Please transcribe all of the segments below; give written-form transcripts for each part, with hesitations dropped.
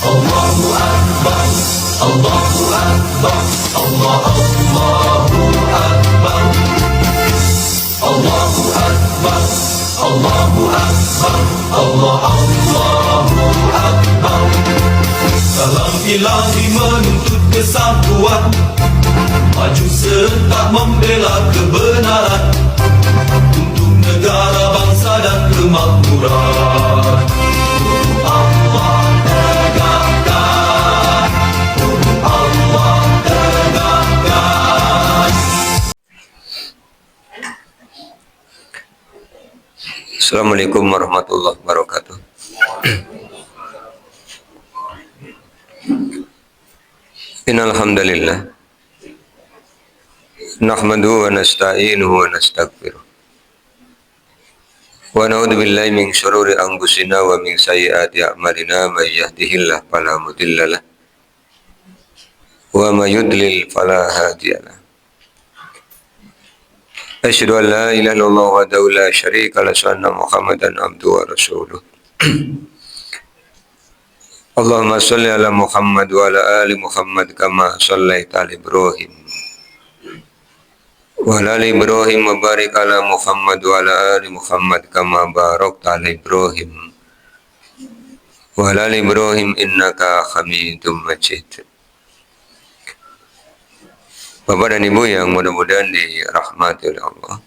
Allahu Akbar, Allahu Akbar, Allahu Akbar, Allahu Akbar, Allahu Akbar, Allahu Akbar. Salam ilahi menuntut kesatuan, maju serta membela kebenaran untuk negara, bangsa dan kemakmuran. Allah tegakkan, Allah tegakkan. Assalamualaikum warahmatullahi wabarakatuh. Innal hamdalillah nahmaduhu wa nasta'inuhu wa nastaghfiruh wa na'udzu billahi min syururi anfusina wa min sayyiati a'malina may yahdihillahu fala mudhillalah wa may yudlil fala hadiyalah. Asyhadu an la ilaha illallah wahdahu la syarika lahu wa anna Muhammadan abduhu wa rasuluh. Allahumma sholli ala Muhammad wa ala ali Muhammad kama shallaita ala Ibrahim wa ala ali Ibrahim wa barik ala Muhammad wa ala ali Muhammad kama barakta ala Ibrahim wa ala ali Ibrahim innaka Hamidum Majid. Bapak dan Ibu yang mudah-mudahan dirahmati oleh Allah,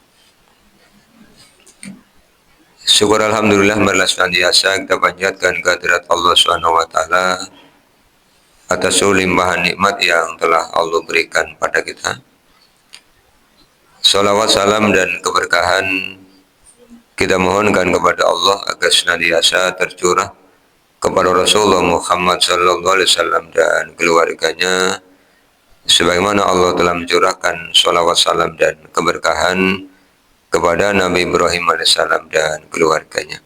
syukur alhamdulillah bersenantiasa kita panjatkan kehadirat Allah SWT atas seluruh limpahan nikmat yang telah Allah berikan pada kita. Salawat, salam dan keberkahan kita mohonkan kepada Allah agar senantiasa tercurah kepada Rasulullah Muhammad SAW dan keluarganya, sebagaimana Allah telah mencurahkan salawat, salam dan keberkahan kepada Nabi Ibrahim AS dan keluarganya.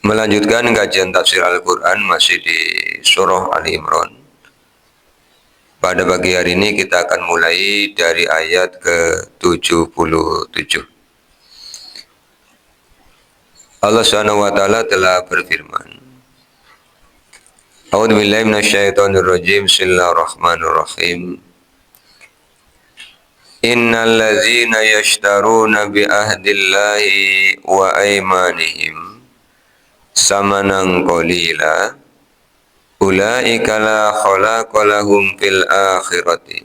Melanjutkan kajian tafsir Al-Quran masih di surah Ali Imran. Pada pagi hari ini kita akan mulai dari ayat ke-77. Allah SWT telah berfirman, A'udzu billahi minasyaitonir rajim. Bismillahirrahmanirrahim. Innal ladzina yashtaruna bi ahdillahi wa aymanihim samanan qalila ulaika la khalaqa lahum fil akhirati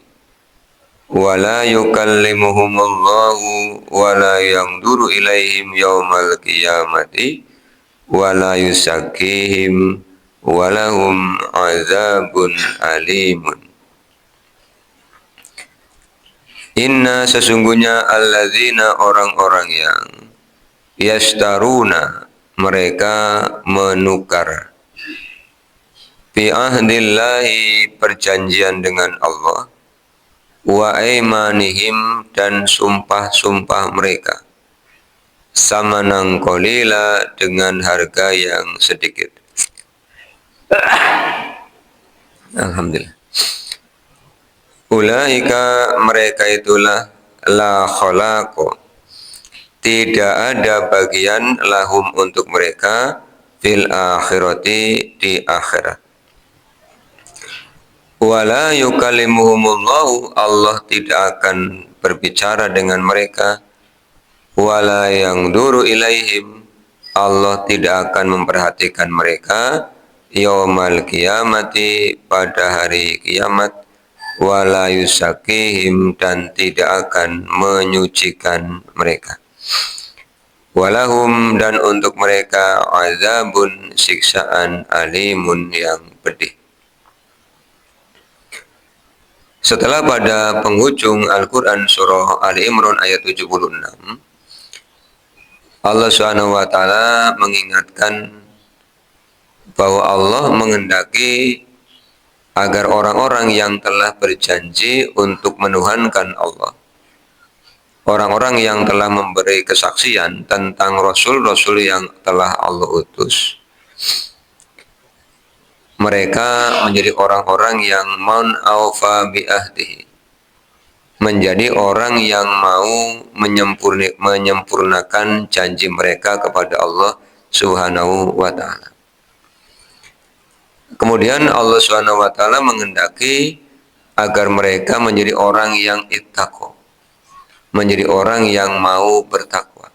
wa la yukallimuhumullahu wa la yanzuru ilaihim yaumal qiyamati wa la yuzakkihim wa lahum azabun alimun. Inna sesungguhnya alladzina orang-orang yang yashtaruna mereka menukar bi ahdillahi perjanjian dengan Allah wa aimanihim dan sumpah-sumpah mereka samanan qalila dengan harga yang sedikit. Alhamdulillah. Ulaika mereka itulah la khalaqo tidak ada bagian lahum untuk mereka fil akhirati di akhirat. Wala yukallimuhumullahu Allah tidak akan berbicara dengan mereka. Wala yanzuru ilaihim Allah tidak akan memperhatikan mereka yaumal qiyamati pada hari kiamat. Wala yusakihim dan tidak akan menyucikan mereka. Walahum dan untuk mereka azabun siksaan alimun yang pedih. Setelah pada penghujung Al-Quran surah Ali Imran ayat 76, Allah SWT mengingatkan bahwa Allah menghendaki agar orang-orang yang telah berjanji untuk menuhankan Allah, orang-orang yang telah memberi kesaksian tentang Rasul-Rasul yang telah Allah utus, mereka menjadi orang-orang yang man aufa bi ahdihi, menjadi orang yang mau menyempurnakan janji mereka kepada Allah Subhanahu wa ta'ala. Kemudian Allah Subhanahu wa ta'ala menghendaki agar mereka menjadi orang yang ittaqo, menjadi orang yang mau bertakwa.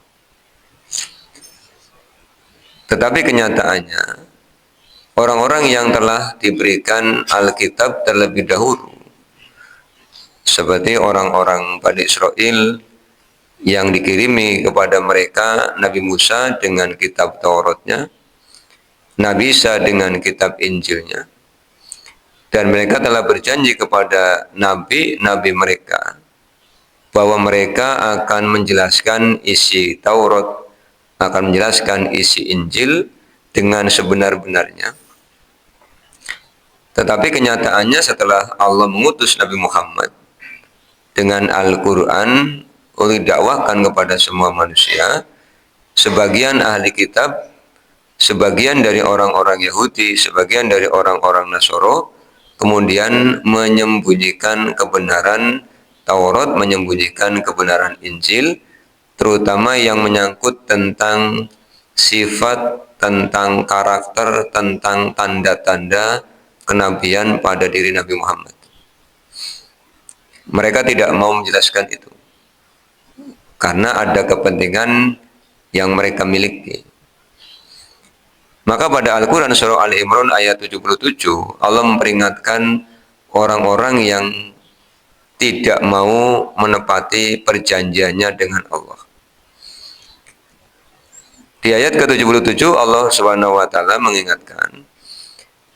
Tetapi kenyataannya orang-orang yang telah diberikan Alkitab terlebih dahulu, seperti orang-orang Bani Israel yang dikirimi kepada mereka Nabi Musa dengan kitab Tauratnya, Nabi Isa dengan kitab Injilnya, dan mereka telah berjanji kepada nabi-nabi mereka bahwa mereka akan menjelaskan isi Taurat, akan menjelaskan isi Injil dengan sebenar-benarnya. Tetapi kenyataannya setelah Allah mengutus Nabi Muhammad dengan Al-Quran untuk didakwahkan kepada semua manusia, sebagian ahli kitab, sebagian dari orang-orang Yahudi, sebagian dari orang-orang Nasoro, kemudian menyembunyikan kebenaran Taurat, menyembunyikan kebenaran Injil, terutama yang menyangkut tentang sifat, tentang karakter, tentang tanda-tanda kenabian pada diri Nabi Muhammad. Mereka tidak mau menjelaskan itu karena ada kepentingan yang mereka miliki. Maka pada Al-Quran surah Al-Imran ayat 77 Allah memperingatkan orang-orang yang tidak mau menepati perjanjiannya dengan Allah. Di ayat ke-77 Allah Subhanahu wa taala mengingatkan,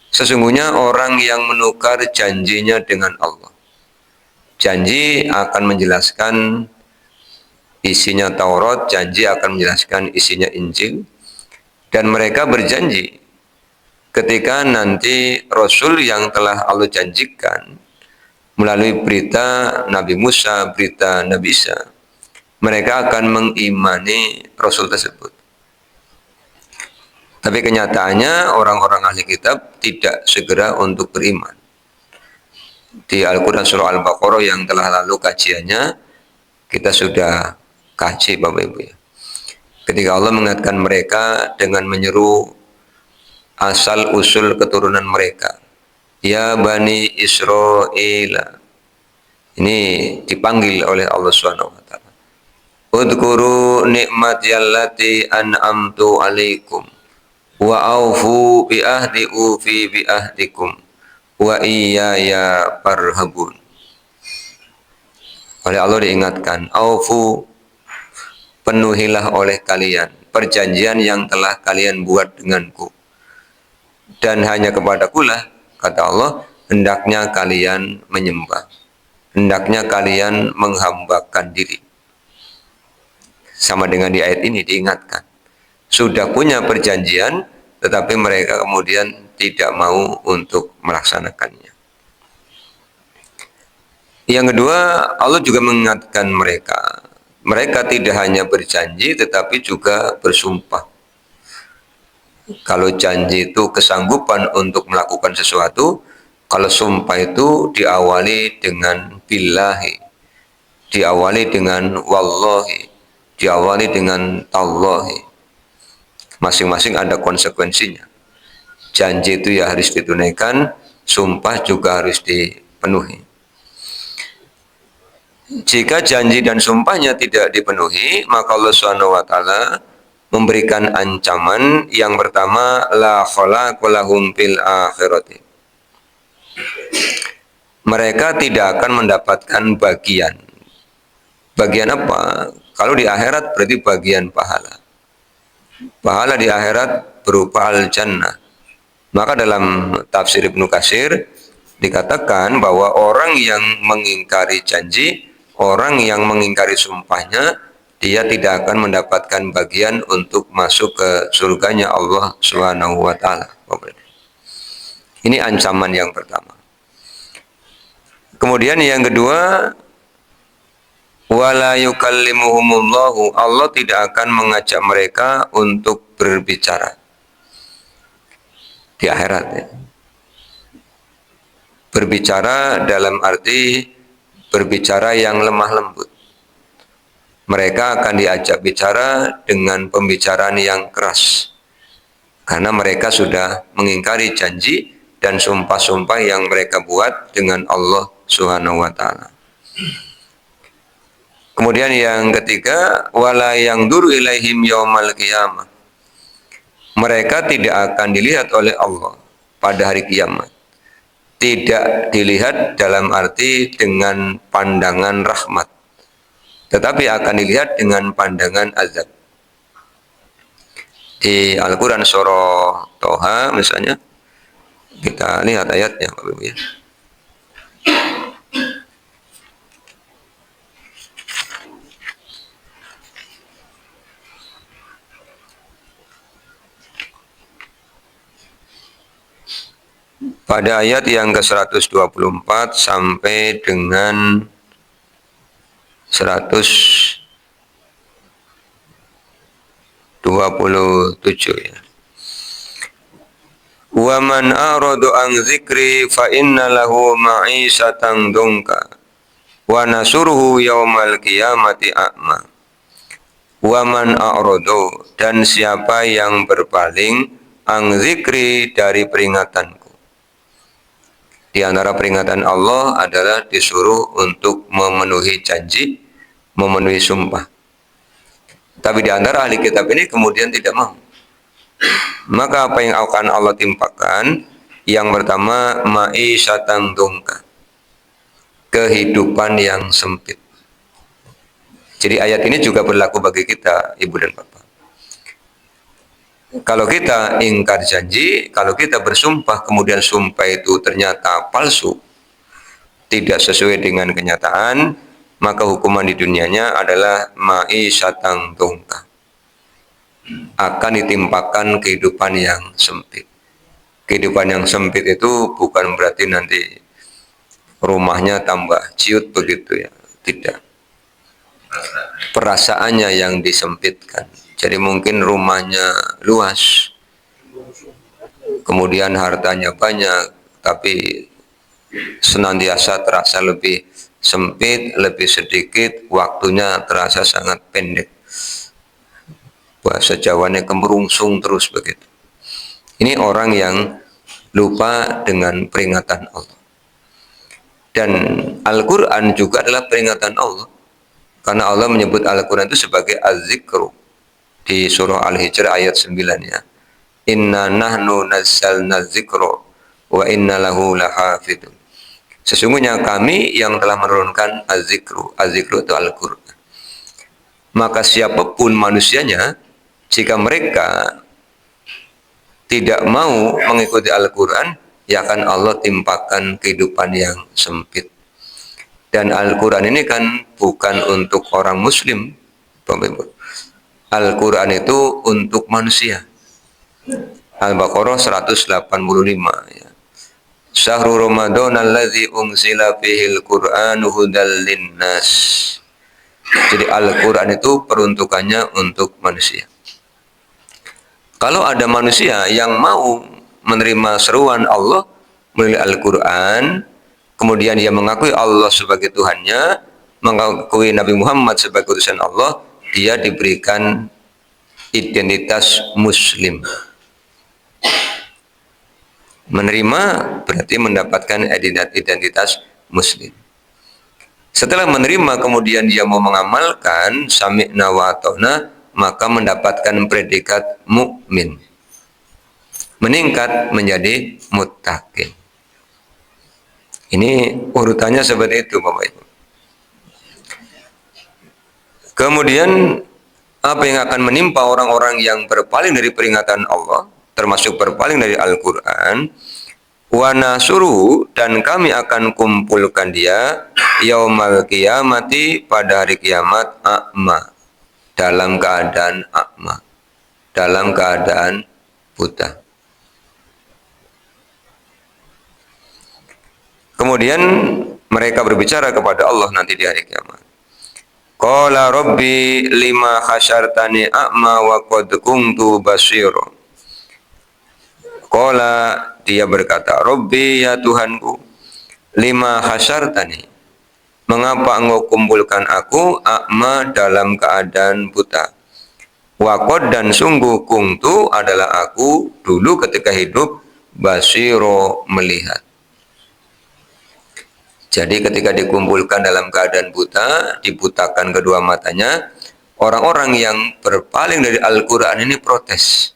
sesungguhnya orang yang menukar janjinya dengan Allah, janji akan menjelaskan isinya Taurat, janji akan menjelaskan isinya Injil, dan mereka berjanji ketika nanti Rasul yang telah Allah janjikan melalui berita Nabi Musa, berita Nabi Isa, mereka akan mengimani Rasul tersebut. Tapi kenyataannya orang-orang ahli kitab tidak segera untuk beriman. Di Al-Quran surah Al-Baqarah yang telah lalu kajiannya, kita sudah kaji Bapak Ibu ya. Ketika Allah mengingatkan mereka dengan menyeru asal usul keturunan mereka, ya Bani Israel, ini dipanggil oleh Allah Subhanahu wa taala. Udhkuru ni'mati allati an'amtu alaikum wa aufu bi ahdi ufi bi ahdikum wa iyaya farhabun. Oleh Allah diingatkan, aufu, penuhilah oleh kalian perjanjian yang telah kalian buat denganku, dan hanya kepadakulah, kata Allah, hendaknya kalian menyembah, hendaknya kalian menghambakan diri. Sama dengan di ayat ini diingatkan, sudah punya perjanjian tetapi mereka kemudian tidak mau untuk melaksanakannya. Yang kedua, Allah juga mengingatkan mereka tidak hanya berjanji tetapi juga bersumpah. Kalau janji itu kesanggupan untuk melakukan sesuatu, kalau sumpah itu diawali dengan billahi, diawali dengan wallahi, diawali dengan tallahi. Masing-masing ada konsekuensinya. Janji itu ya harus ditunaikan, sumpah juga harus dipenuhi. Jika janji dan sumpahnya tidak dipenuhi, maka Allah Subhanahu wa taala memberikan ancaman yang pertama, la khalaqa lahum fil akhirati. Mereka tidak akan mendapatkan bagian. Bagian apa? Kalau di akhirat berarti bagian pahala. Pahala di akhirat berupa al-jannah. Maka dalam tafsir Ibnu Katsir dikatakan bahwa orang yang mengingkari janji, orang yang mengingkari sumpahnya, dia tidak akan mendapatkan bagian untuk masuk ke surganya Allah Subhanahu wa taala. Ini ancaman yang pertama. Kemudian yang kedua, wala yukallimuhumullahu, Allah tidak akan mengajak mereka untuk berbicara di akhirat ya. Berbicara dalam arti berbicara yang lemah lembut. Mereka akan diajak bicara dengan pembicaraan yang keras, karena mereka sudah mengingkari janji dan sumpah-sumpah yang mereka buat dengan Allah Subhanahu wa taala. Kemudian yang ketiga, wala yang duru ilaihim yaumal qiyamah. Mereka tidak akan dilihat oleh Allah pada hari kiamat. Tidak dilihat dalam arti dengan pandangan rahmat, tetapi akan dilihat dengan pandangan azab. Di Al-Quran surah Toha misalnya, kita lihat ayatnya Bapak Ibu ya. Pada ayat yang ke-124 sampai dengan 127 ya. Wa man a'radu an dzikri fa inna lahu ma'isatan dungka wa nasuruhu yaumal qiyamati a'ma. Wa man a'radu, dan siapa yang berpaling an dzikri dari peringatanku. Di antara peringatan Allah adalah disuruh untuk memenuhi janji, memenuhi sumpah. Tapi di antara ahli kitab ini kemudian tidak mau. Maka apa yang akan Allah timpakan? Yang pertama, ma'isyatan dungka, kehidupan yang sempit. Jadi ayat ini juga berlaku bagi kita, Ibu dan Bapak. Kalau kita ingkar janji, kalau kita bersumpah, kemudian sumpah itu ternyata palsu, tidak sesuai dengan kenyataan, maka hukuman di dunianya adalah ma'isyatan dungka. Akan ditimpakan kehidupan yang sempit. Kehidupan yang sempit itu bukan berarti nanti rumahnya tambah ciut begitu ya, tidak. Perasaannya yang disempitkan. Jadi mungkin rumahnya luas, kemudian hartanya banyak, tapi senantiasa terasa lebih sempit, lebih sedikit, waktunya terasa sangat pendek. Bahasa Jawanya kemerungsung terus begitu. Ini orang yang lupa dengan peringatan Allah. Dan Al-Quran juga adalah peringatan Allah. Karena Allah menyebut Al-Quran itu sebagai az-zikru. Di surah Al-Hijr ayat 9 ya. Inna nahnu nazzalna dzikra wa inna lahu lahafidun. Sesungguhnya kami yang telah menurunkan az-zikru. Az-zikru itu Al-Quran. Maka siapapun manusianya, jika mereka tidak mau mengikuti Al-Quran, ya akan Allah timpakan kehidupan yang sempit. Dan Al-Quran ini kan bukan untuk orang Muslim, Bapak Ibu. Al-Quran itu untuk manusia. Al-Baqarah 185 ya. Syahrul Ramadan allazi unzila fihil Qur'anu hudal linnas. Jadi Al-Quran itu peruntukannya untuk manusia. Kalau ada manusia yang mau menerima seruan Allah melalui Al-Quran, kemudian dia mengakui Allah sebagai Tuhannya, mengakui Nabi Muhammad sebagai utusan Allah, dia diberikan identitas Muslim. Menerima berarti mendapatkan identitas Muslim. Setelah menerima kemudian dia mau mengamalkan sami'na wa ata'na, maka mendapatkan predikat mukmin. Meningkat menjadi muttaqin. Ini urutannya seperti itu Bapak Ibu. Kemudian apa yang akan menimpa orang-orang yang berpaling dari peringatan Allah, termasuk berpaling dari Al-Quran, wa nasuruhu, dan kami akan kumpulkan dia yaumal qiyamati, pada hari kiamat, a'ma, dalam keadaan a'ma, dalam keadaan buta. Kemudian mereka berbicara kepada Allah nanti di hari kiamat. Qala rabbi lima hasyartani a'ma wa qad kuntu basira. Qala, dia berkata, Rabbi, ya Tuhanku, lima hasyartani, mengapa engkau kumpulkan aku a'ma, dalam keadaan buta, Waqad dan sungguh kuntu adalah aku dulu ketika hidup basiro melihat. Jadi ketika dikumpulkan dalam keadaan buta, dibutakan kedua matanya, orang-orang yang berpaling dari Al-Quran ini protes.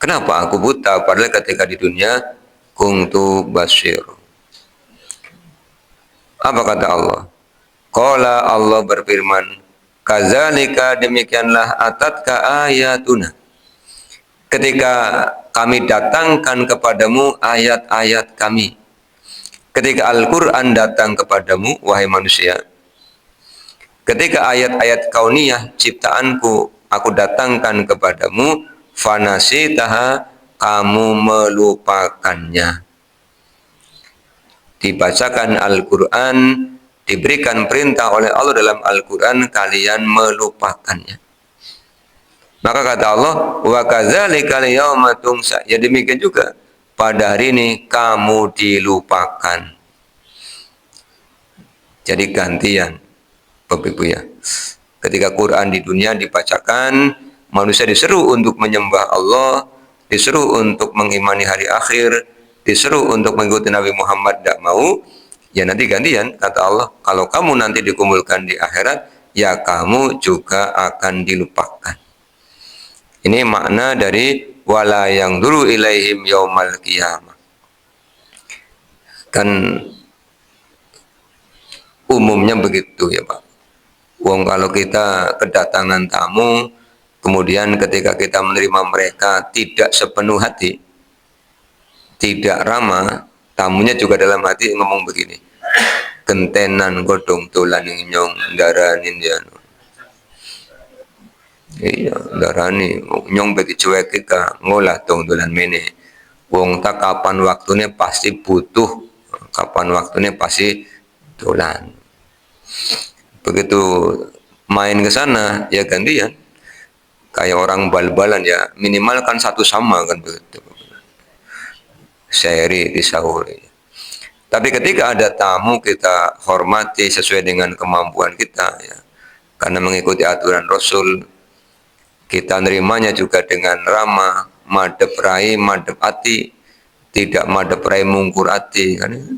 Kenapa aku buta? Padahal ketika di dunia, kuntu basir. Apa kata Allah? Qala Allah berfirman, kazalika demikianlah atatka ayatuna. Ketika kami datangkan kepadamu ayat-ayat kami. Ketika Al-Quran datang kepadamu, wahai manusia, ketika ayat-ayat kauniyah ciptaanku aku datangkan kepadamu, fanasitaha, kamu melupakannya. Dibacakan Al-Quran, diberikan perintah oleh Allah dalam Al-Quran, kalian melupakannya. Maka kata Allah, wa kadzalika al-yauma tunsa. Ya demikian juga pada hari ini kamu dilupakan. Jadi gantian, Bapak Ibu ya. Ketika Quran di dunia dibacakan, manusia disuruh untuk menyembah Allah, disuruh untuk mengimani hari akhir, disuruh untuk mengikuti Nabi Muhammad, tidak mau, ya nanti gantian, kata Allah, kalau kamu nanti dikumpulkan di akhirat, ya kamu juga akan dilupakan. Ini makna dari wala yang dulu ilaihim yaumal qiyamah. Kan umumnya begitu ya Pak. Wong kalau kita kedatangan tamu, kemudian ketika kita menerima mereka tidak sepenuh hati, tidak ramah, tamunya juga dalam hati ngomong begini, gentenan godong tulan nyong daranin ya. Iya, darani nyong bagi cuek ka ngolah tong dolan mene. Wong tak kapan waktunya pasti butuh, kapan waktunya pasti dolan. Begitu main ke sana ya gantian. Kayak orang bal-balan ya, minimal kan satu sama kan begitu. Seri disauri. Tapi ketika ada tamu kita hormati sesuai dengan kemampuan kita ya. Karena mengikuti aturan Rasul, kita nerimanya juga dengan ramah, madep rai, madep hati, tidak madep rai mungkur hati. Kan?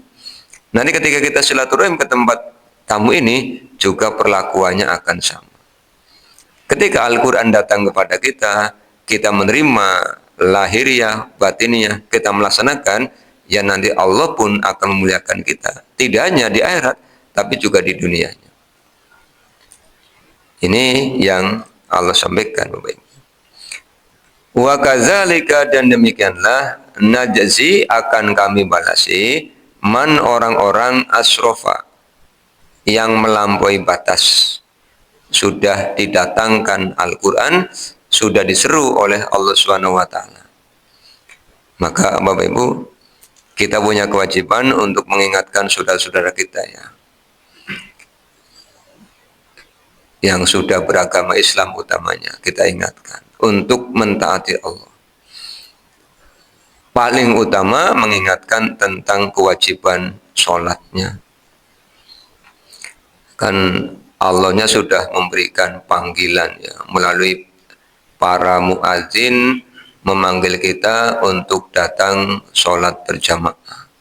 Nanti ketika kita silaturahim ke tempat tamu ini, juga perlakuannya akan sama. Ketika Al-Quran datang kepada kita, kita menerima lahiriah, batiniah, kita melaksanakan, ya nanti Allah pun akan memuliakan kita. Tidak hanya di akhirat, tapi juga di dunianya. Ini yang Allah sampaikan Bapak Ibu. Wa kadzalika dan demikianlah najzi akan kami balasi man orang-orang asrofa yang melampaui batas. Sudah didatangkan Al-Quran, sudah diseru oleh Allah Subhanahu wa taala. Maka Bapak Ibu, kita punya kewajiban untuk mengingatkan saudara-saudara kita ya, yang sudah beragama Islam utamanya, kita ingatkan untuk mentaati Allah. Paling utama mengingatkan tentang kewajiban sholatnya. Kan Allahnya sudah memberikan panggilan ya, melalui para muadzin memanggil kita untuk datang sholat berjamaah.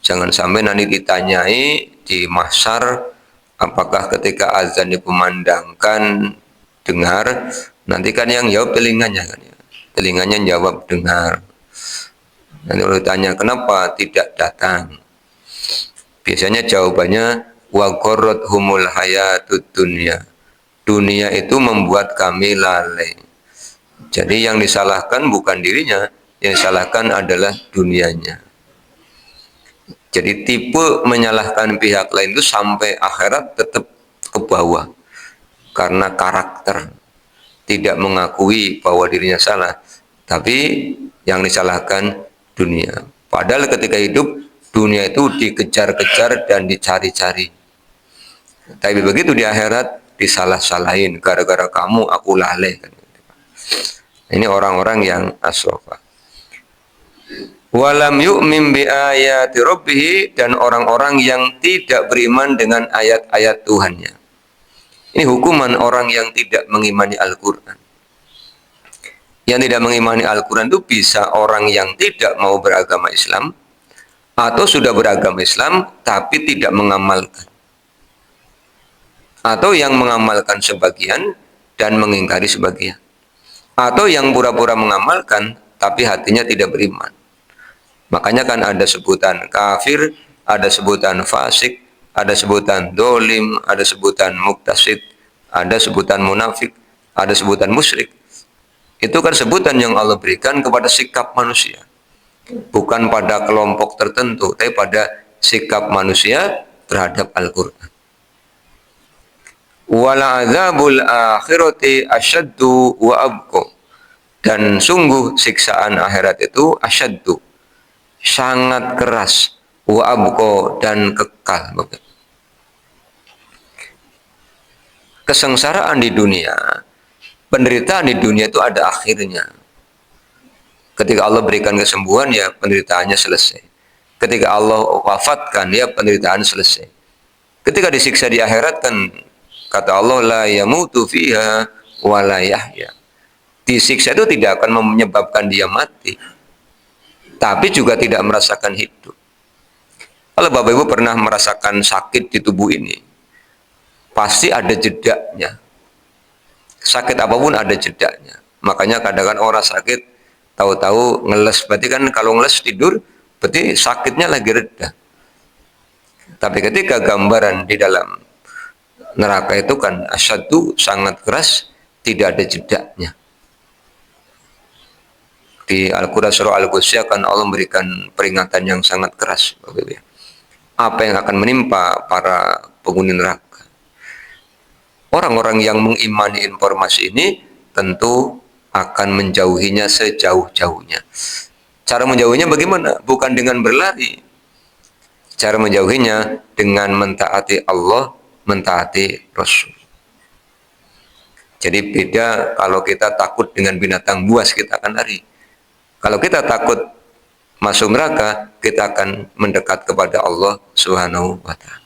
Jangan sampai nanti ditanyai di mahsyar, apakah ketika azan dikumandangkan dengar, nanti kan yang jawab telinganya kan ya. Telinganya jawab dengar. Nanti kalau ditanya kenapa tidak datang, biasanya jawabannya wa humul hayatud dunya. Dunia itu membuat kami lalai. Jadi yang disalahkan bukan dirinya, yang disalahkan adalah dunianya. Jadi tipe menyalahkan pihak lain itu sampai akhirat tetap ke bawah. Karena karakter. Tidak mengakui bahwa dirinya salah. Tapi yang disalahkan dunia. Padahal ketika hidup, dunia itu dikejar-kejar dan dicari-cari. Tapi begitu di akhirat, disalah-salahin. Gara-gara kamu, aku lalai. Ini orang-orang yang asrofa. Walam yu'min bi ayati rabbih, dan orang-orang yang tidak beriman dengan ayat-ayat Tuhannya. Ini hukuman orang yang tidak mengimani Al-Quran. Yang tidak mengimani Al-Quran itu bisa orang yang tidak mau beragama Islam, atau sudah beragama Islam tapi tidak mengamalkan, atau yang mengamalkan sebagian dan mengingkari sebagian, atau yang pura-pura mengamalkan tapi hatinya tidak beriman. Makanya kan ada sebutan kafir, ada sebutan fasik, ada sebutan dolim, ada sebutan muktasid, ada sebutan munafik, ada sebutan musyrik. Itu kan sebutan yang Allah berikan kepada sikap manusia, bukan pada kelompok tertentu, tapi pada sikap manusia terhadap Al-Quran. Wala adzabul akhirati asyaddu wa abqa. Dan sungguh siksaan akhirat itu asyaddu, sangat keras, wa abqa, dan kekal. Kesengsaraan di dunia, penderitaan di dunia itu ada akhirnya. Ketika Allah berikan kesembuhan, ya penderitaannya selesai. Ketika Allah wafatkan, ya penderitaan selesai. Ketika disiksa di akhirat kan kata Allah, la yamutu fiha wa la yahya. Disiksa itu tidak akan menyebabkan dia mati, tapi juga tidak merasakan hidup. Kalau Bapak Ibu pernah merasakan sakit di tubuh ini, pasti ada jedanya. Sakit apapun ada jedanya. Makanya kadang-kadang orang sakit tahu-tahu ngeles, berarti kan kalau ngeles tidur berarti sakitnya lagi reda. Tapi ketika gambaran di dalam neraka itu kan asyaddu, sangat keras, tidak ada jedanya. Di Al-Quran surah Al-Qudsiyah kan Allah memberikan peringatan yang sangat keras, apa yang akan menimpa para penghuni neraka. Orang-orang yang mengimani informasi ini tentu akan menjauhinya sejauh-jauhnya. Cara menjauhinya bagaimana? Bukan dengan berlari. Cara menjauhinya dengan mentaati Allah, mentaati Rasul. Jadi beda kalau kita takut dengan binatang buas, kita akan lari. Kalau kita takut masuk neraka, kita akan mendekat kepada Allah Subhanahu wa Ta'ala.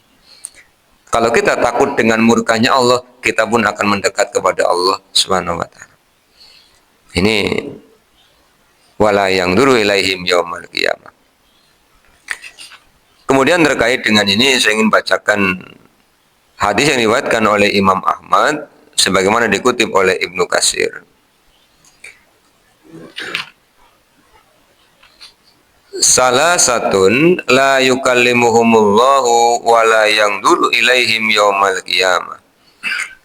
Kalau kita takut dengan murkanya Allah, kita pun akan mendekat kepada Allah Subhanahu wa Ta'ala. Ini wala yang duru ilaihim yaumal qiyamah. Kemudian terkait dengan ini saya ingin bacakan hadis yang diriwayatkan oleh Imam Ahmad sebagaimana dikutip oleh Ibnu Katsir. Salah satun la yukallimuhumullahu wa la yanzuru ilaihim yaumal qiyamah.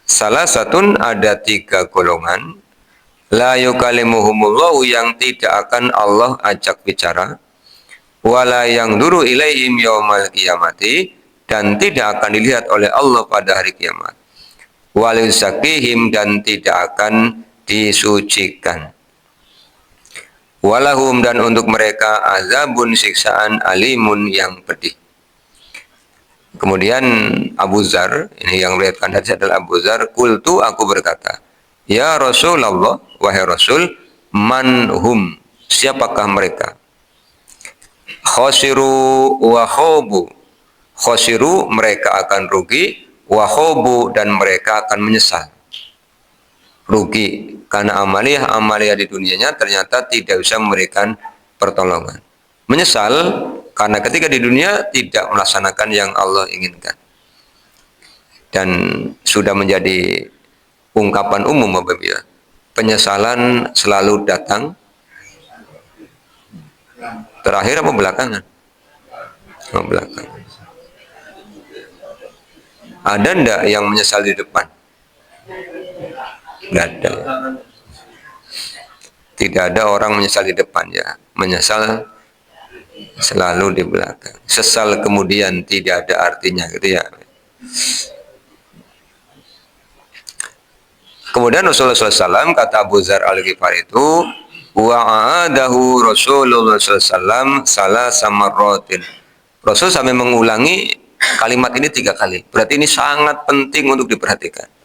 Salah satun, ada 3 golongan, la yukallimuhumullahu, yang tidak akan Allah ajak bicara, wa la yanzuru ilaihim yaumal qiyamati, dan tidak akan dilihat oleh Allah pada hari kiamat, wa la yuzakihim, dan tidak akan disucikan. Walahum, dan untuk mereka azabun, siksaan, alimun, yang pedih. Kemudian Abu Dzar, ini yang meriwayatkan hadis adalah Abu Dzar, qultu, aku berkata, ya Rasulullah, wahai Rasul, manhum, siapakah mereka? Khosiru wa khobu, khosiru, mereka akan rugi, wa khobu, dan mereka akan menyesal. Rugi karena amaliyah di dunianya ternyata tidak bisa memberikan pertolongan. Menyesal karena ketika di dunia tidak melaksanakan yang Allah inginkan. Dan sudah menjadi ungkapan umum apabila penyesalan selalu datang terakhir apa belakangan? Belakangan. Ada ndak yang menyesal di depan? Nggak ada. Tidak ada orang menyesal di depan, ya. Menyesal selalu di belakang. Sesal kemudian tidak ada artinya, gitu ya. Kemudian Rasulullah SAW, kata Abu Dzar Al-Ghifari itu, wa'adahu Rasulullah SAW salah samarrotin. Rasul sampai mengulangi kalimat ini 3 kali. Berarti ini sangat penting untuk diperhatikan.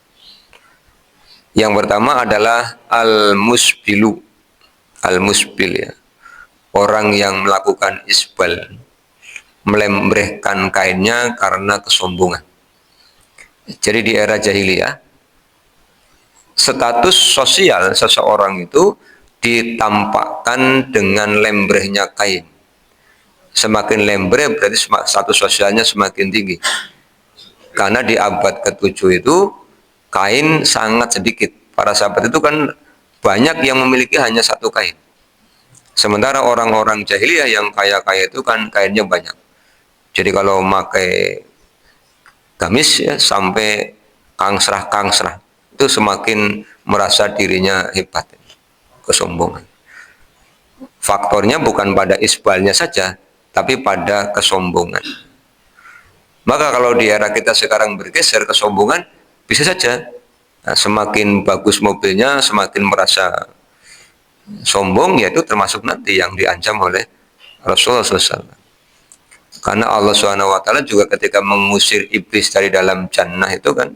Yang pertama adalah al-musbilu, al-musbil, ya, orang yang melakukan isbal, melembrehkan kainnya karena kesombongan. Jadi di era jahiliyah status sosial seseorang itu ditampakkan dengan lembrehnya kain. Semakin lembreh berarti status sosialnya semakin tinggi. Karena di abad ke-7 itu kain sangat sedikit. Para sahabat itu kan banyak yang memiliki hanya satu kain. Sementara orang-orang jahiliyah yang kaya-kaya itu kan kainnya banyak. Jadi kalau pakai gamis ya sampai kangsrah-kangsrah, itu semakin merasa dirinya hebat, kesombongan. Faktornya bukan pada isbalnya saja, tapi pada kesombongan. Maka kalau di era kita sekarang bergeser kesombongan, bisa saja semakin bagus mobilnya, semakin merasa sombong, yaitu termasuk nanti yang diancam oleh Rasulullah SAW. Karena Allah SWT juga ketika mengusir iblis dari dalam jannah itu kan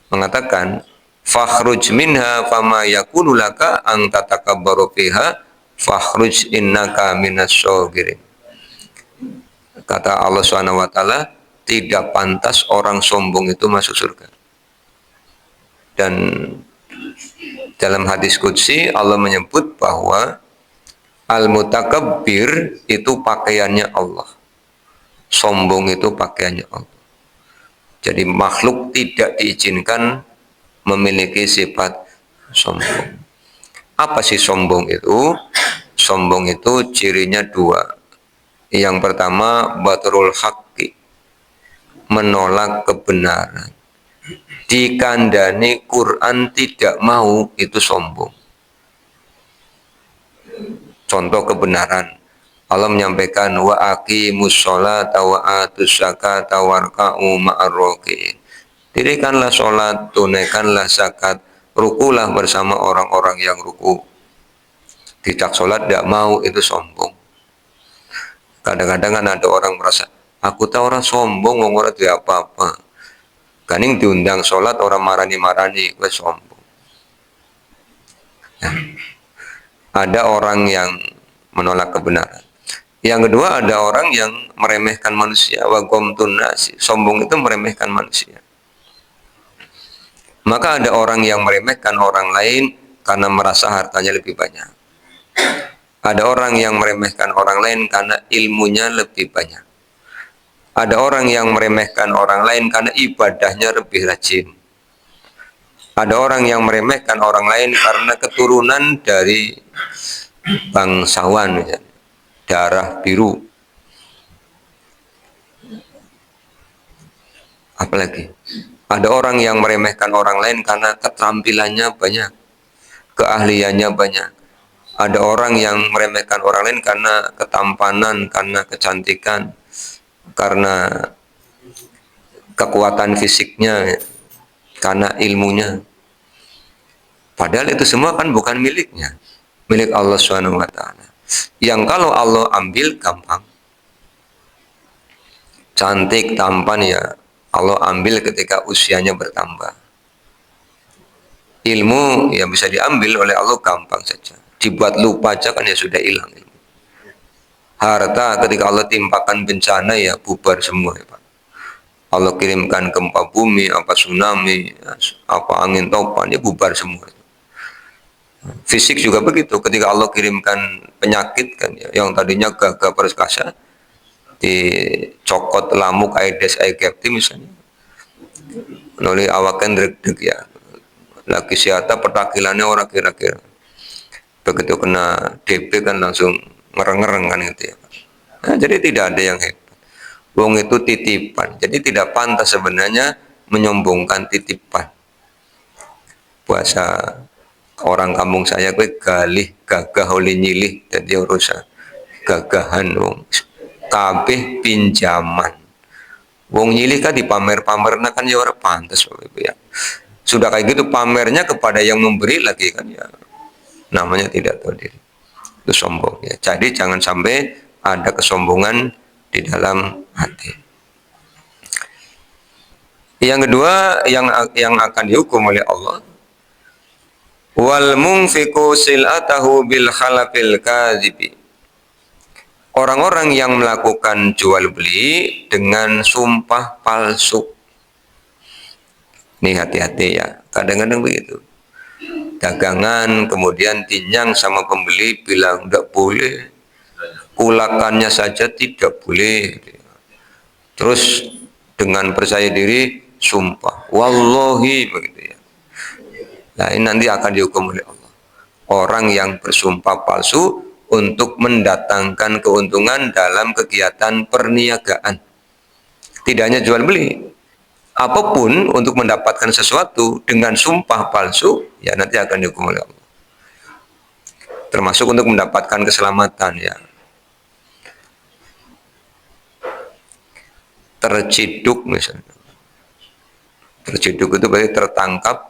mengatakan, fakhruj minha fama yakunu laka an tatakabbaru fiha fakhruj innaka minasy-syagirin. Kata Allah SWT, tidak pantas orang sombong itu masuk surga. Dan dalam hadis qudsi Allah menyebut bahwa al-mutakabbir itu pakaiannya Allah. Sombong itu pakaiannya Allah. Jadi makhluk tidak diizinkan memiliki sifat sombong. Apa sih sombong itu? Sombong itu cirinya dua. Yang pertama, batrul haqqi, menolak kebenaran. Dikandani Quran tidak mau, itu sombong. Contoh kebenaran, Allah menyampaikan wa aqimus sholata wa atuz zakata warka'u ma'ar raki'in. Dirikanlah sholat, tunaikanlah zakat, rukulah bersama orang-orang yang ruku. Tidak sholat tidak mau, itu sombong. Kadang-kadang kan ada orang merasa, aku tahu orang sombong, orang itu apa-apa. Kaning diundang sholat orang marani-marani, gue sombong. Nah, ada orang yang menolak kebenaran. Yang kedua, ada orang yang meremehkan manusia. Wa qamtun nasi, sombong itu meremehkan manusia. Maka ada orang yang meremehkan orang lain karena merasa hartanya lebih banyak. Ada orang yang meremehkan orang lain karena ilmunya lebih banyak. Ada orang yang meremehkan orang lain karena ibadahnya lebih rajin. Ada orang yang meremehkan orang lain karena keturunan dari bangsawan, misalnya, darah biru. Apalagi ada orang yang meremehkan orang lain karena keterampilannya banyak, keahliannya banyak. Ada orang yang meremehkan orang lain karena ketampanan, karena kecantikan, karena kekuatan fisiknya, karena ilmunya. Padahal itu semua kan bukan miliknya, milik Allah SWT. Yang kalau Allah ambil gampang, cantik, tampan, ya Allah ambil ketika usianya bertambah. Ilmu yang bisa diambil oleh Allah gampang saja. Dibuat lupa aja kan ya sudah hilang ilmu. Harta ketika Allah timpakan bencana ya bubar semua ya Pak. Allah kirimkan gempa bumi, apa tsunami, apa angin topan, ya bubar semua. Fisik juga begitu, ketika Allah kirimkan penyakit kan ya, yang tadinya gagah perkasa, dicokot lamuk Aedes aegypti misalnya, nuli awakan deg-deg ya, lagi siata petakilannya orang kira-kira. Begitu kena DP kan langsung ngereng-ngereng kan gitu ya. Nah, jadi tidak ada yang hebat. Wong itu titipan. Jadi tidak pantas sebenarnya menyombongkan titipan. Bahasa orang kampung saya gue galih gagah oli nyilih jadi urusan gagahan wong. Kabeh pinjaman. Wong nyilih kan dipamer-pamerna kan ya ora pantas Bapak Ibu ya. Sudah kayak gitu pamernya kepada yang memberi lagi kan ya. Namanya tidak tahu diri, itu sombong ya. Jadi jangan sampai ada kesombongan di dalam hati. Yang kedua yang akan dihukum oleh Allah, wal munfiqu silatahu bil khalafil kadzibi. Orang-orang yang melakukan jual beli dengan sumpah palsu. Nih hati-hati ya, kadang-kadang begitu. dagangan, kemudian dinyang sama pembeli bilang tidak boleh, kulakannya saja tidak boleh. Terus dengan percaya diri sumpah, wallahi begitu ya. Nah ini nanti akan dihukum oleh Allah. Orang yang bersumpah palsu untuk mendatangkan keuntungan dalam kegiatan perniagaan. Tidak hanya jual beli, apapun untuk mendapatkan sesuatu dengan sumpah palsu, ya nanti akan dihukum oleh Allah. Termasuk untuk mendapatkan keselamatan ya. Terciduk misalnya. Terciduk itu berarti tertangkap,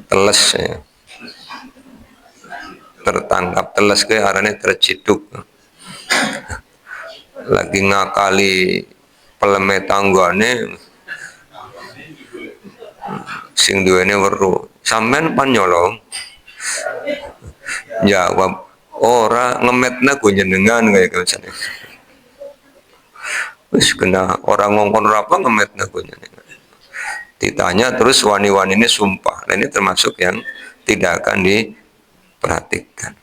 teles ya. Tertangkap teles ke arahnya terciduk. Lagi ngakali peleme tanggane sing duwene weruh. Sampean pan nyolong. Jawab, ora ngemetna go jenengan kayak misalnya. Wis kena orang ngongkon apa ngemetna go jenengan. Ditanya terus wani-wani ini sumpah. Nah ini termasuk yang tidak akan diperhatikan.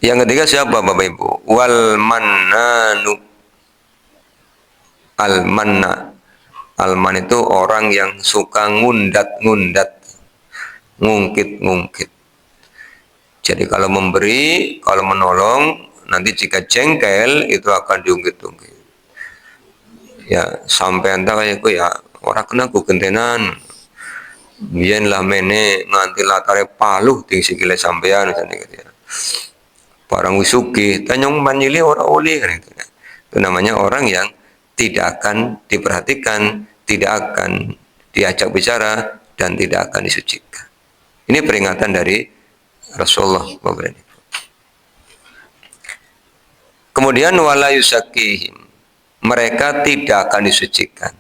Yang ketiga siapa Bapak Ibu? Wal mannanu. Al manna. Al man itu orang yang suka ngundat-ngundat, ngungkit-ngungkit. Jadi kalau memberi, kalau menolong, nanti jika jengkel itu akan diungkit-ungkit. Ya sampai entah kayak gue ya orang kena ku gentenan. Biyen lah mene nganti latare paluh ting sikile sampean misalnya gitu ya. Barang wisuki, tanyong manili ora oleh kan itu. Itu namanya orang yang tidak akan diperhatikan, tidak akan diajak bicara dan tidak akan disucikan. Ini peringatan dari Rasulullah SAW. Kemudian wala yusakihim. Mereka tidak akan disucikan.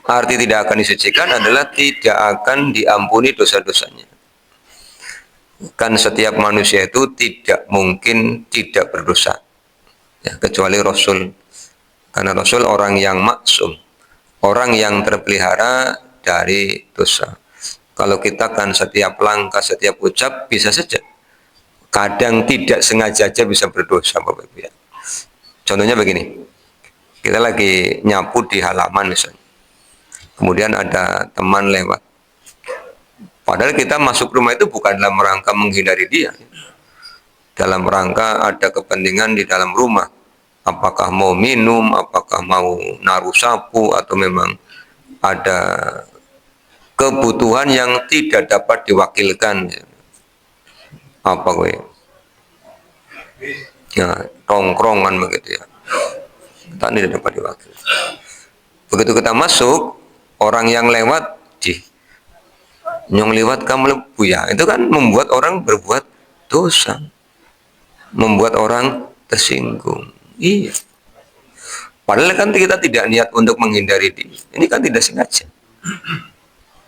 Arti tidak akan disucikan adalah tidak akan diampuni dosa-dosanya. Kan setiap manusia itu tidak mungkin tidak berdosa ya, kecuali Rasul, karena Rasul orang yang maksum, orang yang terpelihara dari dosa. Kalau kita kan setiap langkah, setiap ucap bisa saja, kadang tidak sengaja aja bisa berdosa Bapak Ibu ya. Contohnya begini, kita lagi nyapu di halaman misalnya, kemudian ada teman lewat. Padahal kita masuk rumah itu bukan dalam rangka menghindari dia. Dalam rangka ada kepentingan di dalam rumah. Apakah mau minum, apakah mau naruh sapu, atau memang ada kebutuhan yang tidak dapat diwakilkan. Apa gue? Ya, tongkrongan begitu ya. Kita tidak dapat diwakilkan. Begitu kita masuk, orang yang lewat, nyong lewat kamu lebu ya, itu kan membuat orang berbuat dosa, membuat orang tersinggung. Iya, padahal kan kita tidak niat untuk menghindari dia, ini kan tidak sengaja.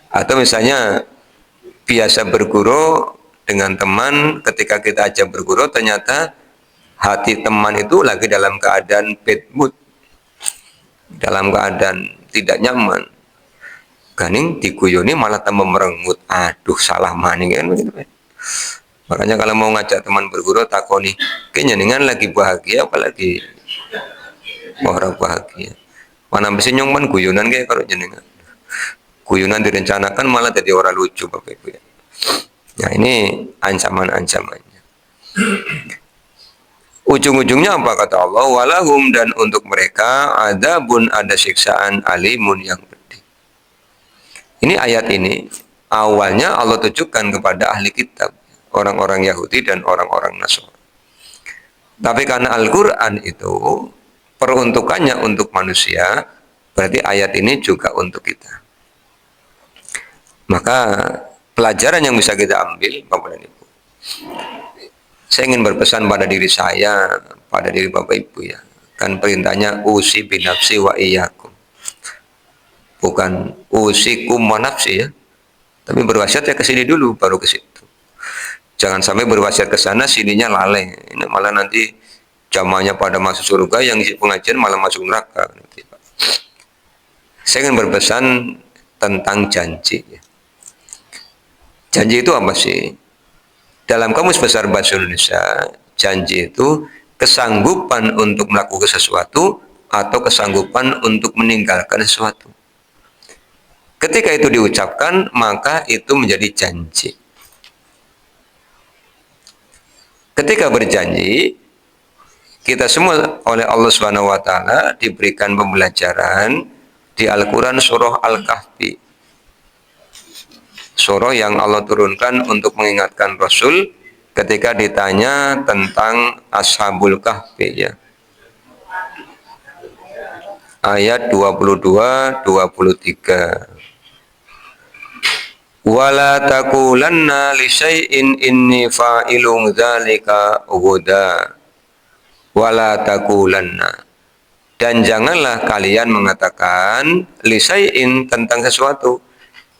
Atau misalnya biasa berguru dengan teman, ketika kita ajak berguru ternyata hati teman itu lagi dalam keadaan bad mood, dalam keadaan tidak nyaman. Ganing diguyoni malah tambah merengut, aduh salah maning kan begitu. Makanya kalau mau ngajak teman berguru takoni, kayaknya dengan lagi bahagia apalagi orang bahagia. Mana bisa nyongman guyonan kayak kalau jenengan. Guyonan direncanakan malah jadi orang lucu Bapak Ibu ya. Nah ini ancaman-ancamannya. Ujung-ujungnya apa kata Allah? Walahum, dan untuk mereka adabun, ada siksaan alimun yang pedih. Ini ayat ini awalnya Allah tujukan kepada ahli kitab, orang-orang Yahudi dan orang-orang Nasrani. Tapi karena Al-Quran itu peruntukannya untuk manusia, berarti ayat ini juga untuk kita. Maka pelajaran yang bisa kita ambil Bapak dan Ibu, saya ingin berpesan pada diri saya, pada diri Bapak Ibu ya. Kan perintahnya usi binafsi wa iyyakum. Bukan usikum wa nafsi ya. Tapi berwasiat ya ke sini dulu baru ke situ. Jangan sampai berwasiat ke sana sininya lalai. Ini malah nanti jamaahnya pada masuk surga, yang isi pengajian malah masuk neraka. Saya ingin berpesan tentang janji ya. Janji itu apa sih? Dalam Kamus Besar Bahasa Indonesia, janji itu kesanggupan untuk melakukan sesuatu atau kesanggupan untuk meninggalkan sesuatu. Ketika itu diucapkan, maka itu menjadi janji. Ketika berjanji, kita semua oleh Allah Subhanahu wa taala diberikan pembelajaran di Al-Qur'an surah Al-Kahfi. Surah yang Allah turunkan untuk mengingatkan Rasul ketika ditanya tentang Ashabul Kahfi ya. Ayat 22 23. Wala taqulanna li syai'in inni fa'ilun dzalika ghuda. Wala taqulanna. Dan janganlah kalian mengatakan li syai'in tentang sesuatu.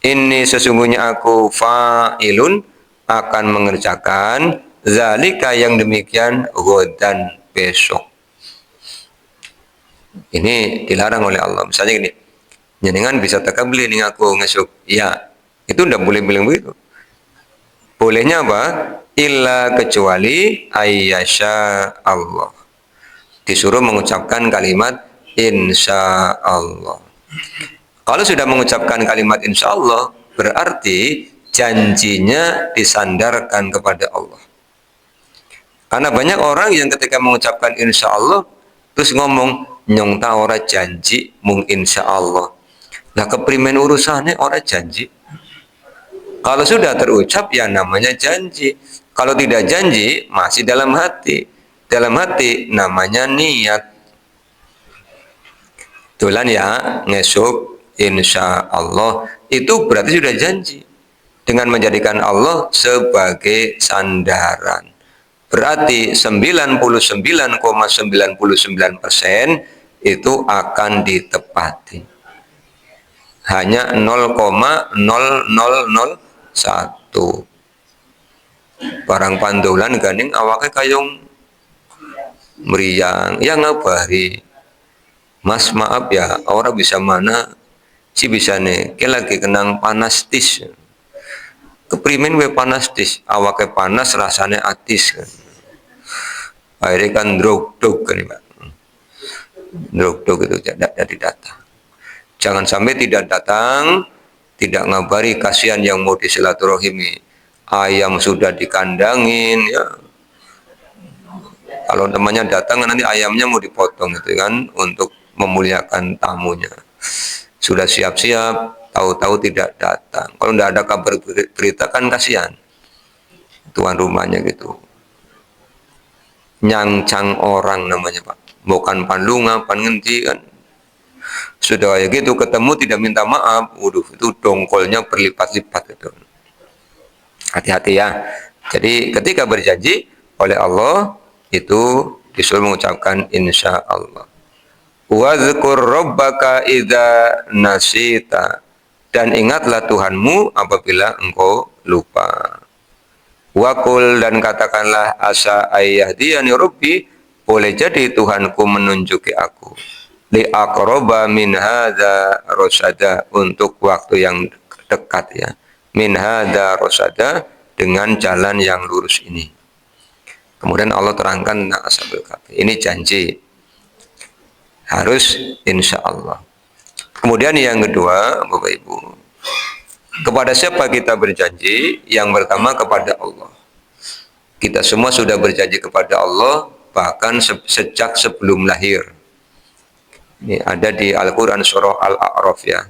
Ini sesungguhnya aku fa'ilun akan mengerjakan zalika yang demikian ghudan besok. Ini dilarang oleh Allah. Misalnya gini, jenengan bisa teka beli nih aku ngesuk. Ya, itu tidak boleh bilang begitu. Bolehnya apa? Illa kecuali ayyasha Allah. Disuruh mengucapkan kalimat insya Allah. Kalau sudah mengucapkan kalimat insya Allah, berarti janjinya disandarkan kepada Allah. Karena banyak orang yang ketika mengucapkan insya Allah, terus ngomong, nyong ta ora janji mung insya Allah. Nah keprimen urusannya ora janji. Kalau sudah terucap ya namanya janji. Kalau tidak janji masih dalam hati. Dalam hati namanya niat. Tulan ya ngesuk insya Allah itu berarti sudah janji dengan menjadikan Allah sebagai sandaran. Berarti 99,99% itu akan ditepati. Hanya 0,0001. Barang pandolan ganing awake kayung meriang. Ya ngabari. Mas maaf ya, orang bisa mana si bisa nih, ke lagi kenang panas tis. Keprimen we panas tis, awake panas rasanya atis kan. Akhirnya kan drog kan Pak. Drog itu jadi datang. Jangan sampai tidak datang, tidak ngabari, kasihan yang mau disilaturahimi. Ayam sudah dikandangin ya. Kalau temannya datang nanti ayamnya mau dipotong gitu kan untuk memuliakan tamunya. Sudah siap-siap, tahu-tahu tidak datang. Kalau tidak ada kabar berita kan kasihan. Tuan rumahnya gitu. Nyangcang orang namanya Pak. Bukan pandunga, ngenti kan. Sudah kayak gitu ketemu tidak minta maaf. Waduh, itu dongkolnya berlipat-lipat gitu. Hati-hati ya. Jadi ketika berjanji oleh Allah itu disuruh mengucapkan insya Allah. Wadzkur rabbaka idza nasita, dan ingatlah Tuhanmu apabila engkau lupa. Wakul, dan katakanlah asa ayyahdiyani rabbi, boleh jadi Tuhanku menunjuki aku li aqraba min hadza rasyada, untuk waktu yang dekat ya. Min hadza rasyada, dengan jalan yang lurus ini. Kemudian Allah terangkan tentang Ashabul Kahfi. Ini janji. Harus insya Allah. Kemudian yang kedua, Bapak Ibu, kepada siapa kita berjanji? Yang pertama kepada Allah. Kita semua sudah berjanji kepada Allah, bahkan sejak sebelum lahir. Ini ada di Al-Quran surah Al-A'raf ya.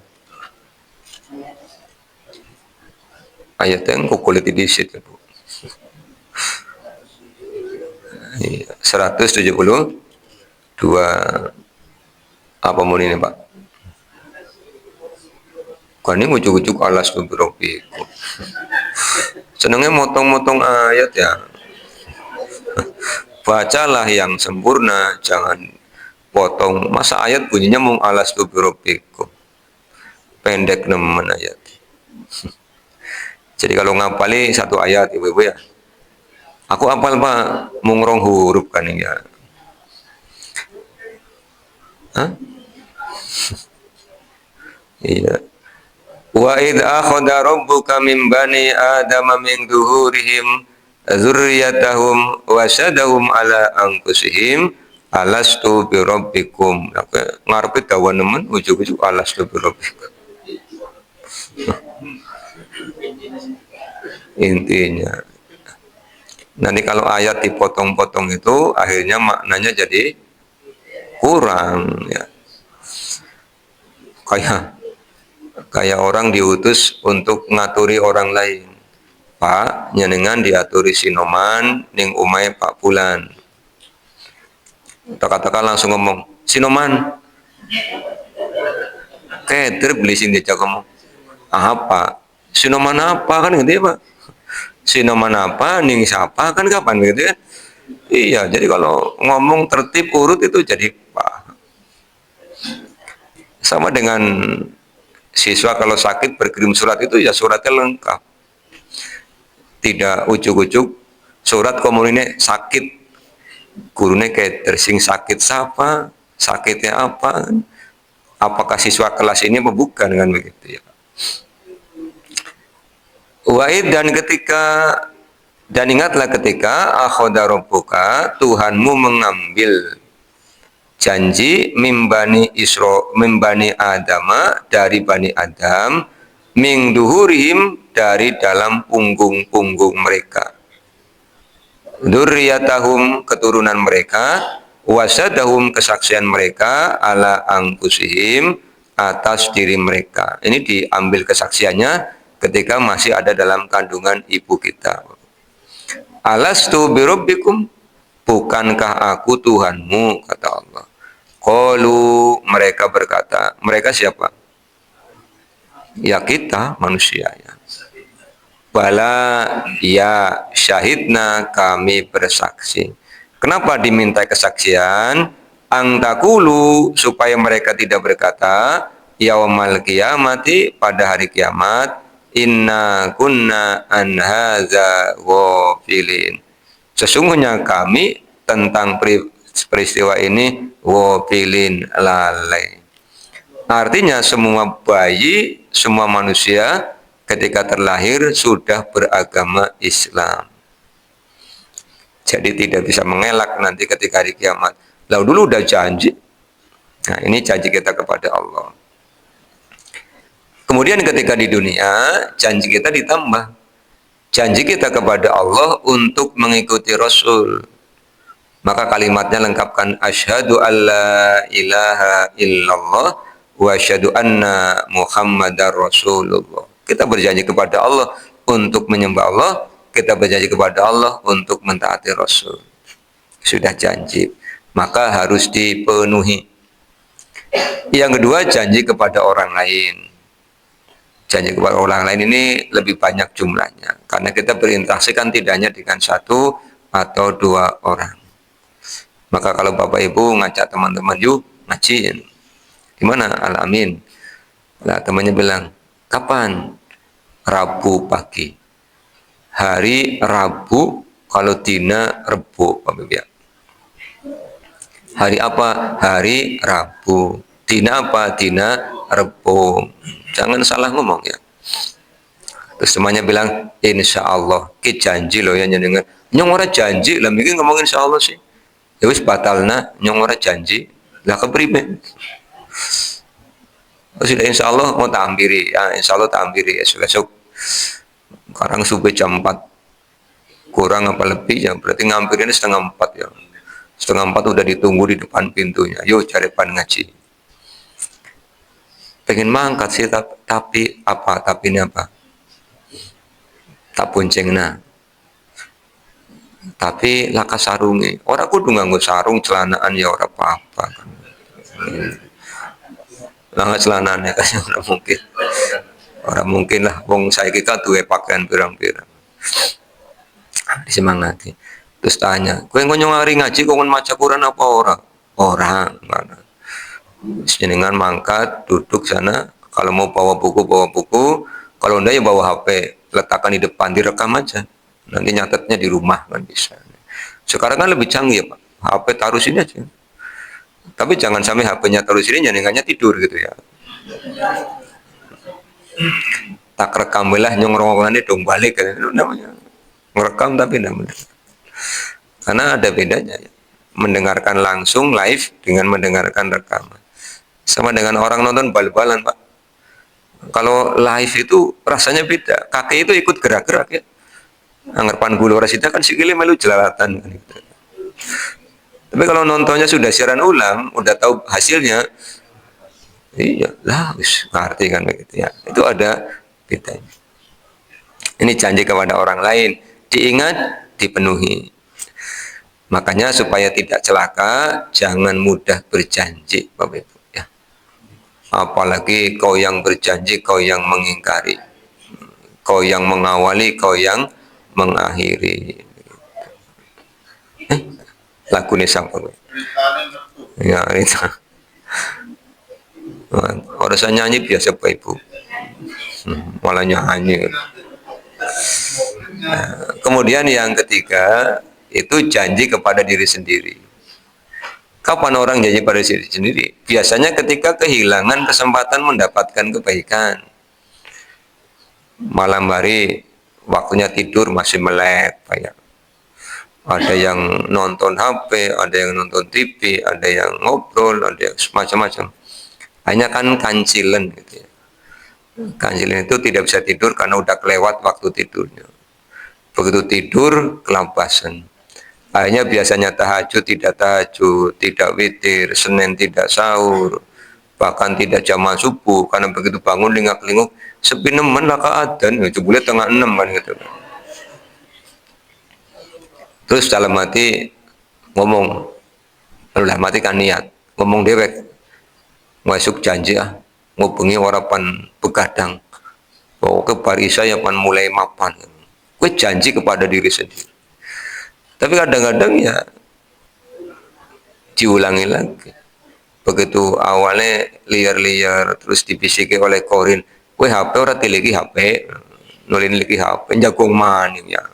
Ayat yang kukulit di situ, Bu. 172. Apa mau ini Pak? Kan ini ujuk-ujuk alas beberopiku. Senangnya motong-motong ayat ya. Bacalah yang sempurna, jangan potong. Masa ayat bunyinya mau alas beberopiku. Pendek nemen ayat. Jadi kalau ngapali satu ayat ibu-ibu ya. Aku apal Pak, mungrong huruf kan ya. Hah? Iya. Wa idh akhadha rabbuka min bani adama min duhurihim dzurriyyatahum wa syadahum ala anfusihim alastu bi rabbikum. Ngarepe dawa nemen ujug-ujug alastu bi rabbikum. Intinya nanti kalau ayat dipotong-potong itu akhirnya maknanya jadi kurang ya. Kayak orang diutus untuk ngaturi orang lain. Pak, nyenengan diaturi Sinoman ning umai Pak Bulan. Katakan langsung ngomong, Sinoman. Keter beli sini aja kamu. Apa? Sinoman apa kan gitu ya Pak? Sinoman apa, ning siapa kan kapan gitu ya? Iya, jadi kalau ngomong tertib urut itu jadi Pak. Sama dengan siswa kalau sakit berkirim surat itu ya suratnya lengkap. Tidak ujuk-ujuk surat komunine sakit. Gurunya kayak tersing sakit siapa, sakitnya apa, apakah siswa kelas ini bukan kan begitu ya. Wa'id dan ingatlah ketika akhoda rabbuka Tuhanmu mengambil janji mimbani Adama dari Bani Adam min duhurihim dari dalam punggung-punggung mereka dzurriyyatahum keturunan mereka wasadahum kesaksian mereka ala anfusihim atas diri mereka. Ini diambil kesaksiannya ketika masih ada dalam kandungan ibu kita. Alastu birabbikum, bukankah aku Tuhanmu, kata Allah. Qalu, mereka berkata, mereka siapa? Ya kita manusia ya. Bala ya syahidna, kami bersaksi. Kenapa diminta kesaksian? Angtakulu, supaya mereka tidak berkata yaumal qiyamati, pada hari kiamat, inna kunna an hadza ghafilin. Sesungguhnya kami tentang peristiwa ini ghafilin, lalai. Artinya semua bayi, semua manusia ketika terlahir sudah beragama Islam. Jadi tidak bisa mengelak nanti ketika hari kiamat. Lalu dulu udah janji. Nah, ini janji kita kepada Allah. Kemudian ketika di dunia, janji kita ditambah. Janji kita kepada Allah untuk mengikuti Rasul. Maka kalimatnya lengkapkan asyhadu alla ilaha illallah wa asyhadu anna Muhammadar Rasulullah. Kita berjanji kepada Allah untuk menyembah Allah, kita berjanji kepada Allah untuk mentaati Rasul. Sudah janji, maka harus dipenuhi. Yang kedua, janji kepada orang lain. Janji kepada orang lain ini lebih banyak jumlahnya, karena kita berinteraksi kan tidak hanya dengan satu atau dua orang. Maka kalau Bapak Ibu ngajak teman-teman, yuk ngajiin. Gimana? Al-Amin. Nah, temannya bilang, kapan? Rabu pagi. Hari Rabu, kalau dina Rebu, Bapak Ibu. Hari apa? Hari Rabu. Dina apa? Dina Rebu. Jangan salah ngomong ya. Terus semuanya bilang, insya Allah, ki janji loh ya nyenengan. Nyong ora janji, lah mikir ngomong insya Allah sih. Ya wis batalna, nyong ora janji, lah kepribe. Sudah insya Allah mau tampiri, ya insya Allah tampiri esok-esok. Sekarang subuh jam 4 kurang apa lebih ya, berarti ngampirin setengah 4 ya. Setengah 4 udah ditunggu di depan pintunya. Yuk cari pan ngaji. Pengen mangkat sih, tapi apa? Tapi ini apa? Tak boncengna. Tapi laka sarungi. Orang kudu nganggo sarung celanaan ya ora apa-apa kan. Lah celanane kan ora mungkin. Ora mungkin lah wong saiki kita duwe pakaian pirang-pirang. Disemangati. Terus tanya, kowe nyong hari ngaji kok maca Quran apa ora? Ora, mana. Jenengan mangkat, duduk sana. Kalau mau bawa buku, kalau enggak ya bawa HP, letakkan di depan, direkam aja. Nanti nyatetnya di rumah kan bisa. Sekarang kan lebih canggih ya Pak. HP taruh sini aja. Tapi jangan sampai HP-nya taruh sini, jenengannya tidur gitu ya. Tak rekam lah nyong rongokane dong balik kan itu namanya ngerekam tapi namanya karena ada bedanya ya. Mendengarkan langsung live dengan mendengarkan rekaman sama dengan orang nonton bal-balan Pak. Kalau live itu rasanya beda, kaki itu ikut gerak-gerak ya. Anggapan gulu rasita kan sikile melu jelalatan kan gitu. Tapi kalau nontonnya sudah siaran ulang, udah tahu hasilnya, iya lah, wis ngerti kan begitu ya. Itu ada bedanya. Ini janji kepada orang lain, diingat, dipenuhi. Makanya supaya tidak celaka, jangan mudah berjanji, Bapak Ibu. Ya. Apalagi kau yang berjanji, kau yang mengingkari, kau yang mengawali, kau yang mengakhiri. Lagu ini siapa? Ya itu. Orang saya nyanyi biasa Bapak Ibu. Malah nyanyi. Nah, kemudian yang ketiga itu janji kepada diri sendiri. Kapan orang janji pada diri sendiri? Biasanya ketika kehilangan kesempatan mendapatkan kebaikan. Malam hari waktunya tidur masih melek, kayak ada yang nonton HP, ada yang nonton TV, ada yang ngobrol, ada yang macam-macam. Hanya kan kancilan gitu ya. Kancilan itu tidak bisa tidur karena udah kelewat waktu tidurnya. Begitu tidur kelapasan. Akhirnya biasanya tahajud, tidak witir, Senin tidak sahur, bahkan tidak jamaah subuh karena begitu bangun lingak-linguk sepi nemen lah keadaan, boleh tengah 6 kan gitu. Terus dalam hati ngomong, dalam hati kan niat ngomong dewek, masuk janji ngubungi orang pan begadang, ke barisa ya pan mulai mapan, gue janji kepada diri sendiri. Tapi kadang-kadang ya diulangi lagi. Begitu awalnya liar-liar, terus dibisiki oleh korin, gue HP orang tiliki HP, nulin lagi HP, jagung maning ya.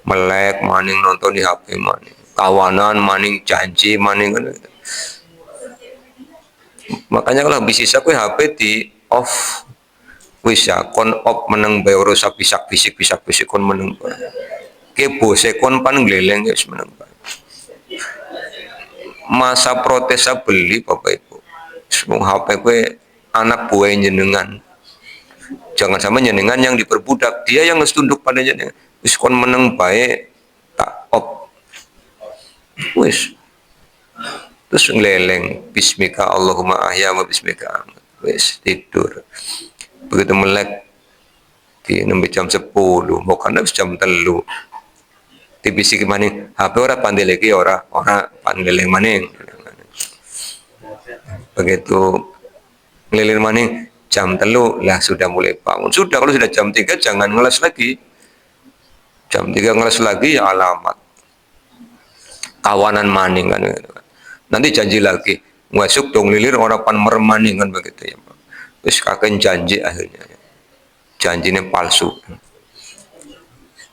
Melek maning nonton di HP maning, kawanan maning janji maning kan gitu. Makanya kalau bisa aku HP di off, bisa kon off meneng bayar rusak bisik kon meneng ke bose kon pan geleng guys meneng. Masa protes saya beli Bapak Ibu semua HP gue anak buah jenengan, jangan sama jenengan yang diperbudak, dia yang harus tunduk pada jenengan. Wis kon meneng baik tak op wis terus ngeleleng bismika Allahumma ahya wa bismika wis tidur. Begitu melek di nembe jam 10 mau kan jam 3 dibisiki maning HP ora pandai lagi ora pandeleng maning. Begitu ngelilin maning jam 3 lah sudah mulai bangun. Sudah kalau sudah jam 3 jangan ngeles lagi. Jam 3 ngeles lagi ya alamat kawanan maning kan gitu. Nanti janji lagi ngasuk dong lilir orang pan merem maning kan begitu ya Pak. Terus kakek janji akhirnya ya. Janjinya palsu.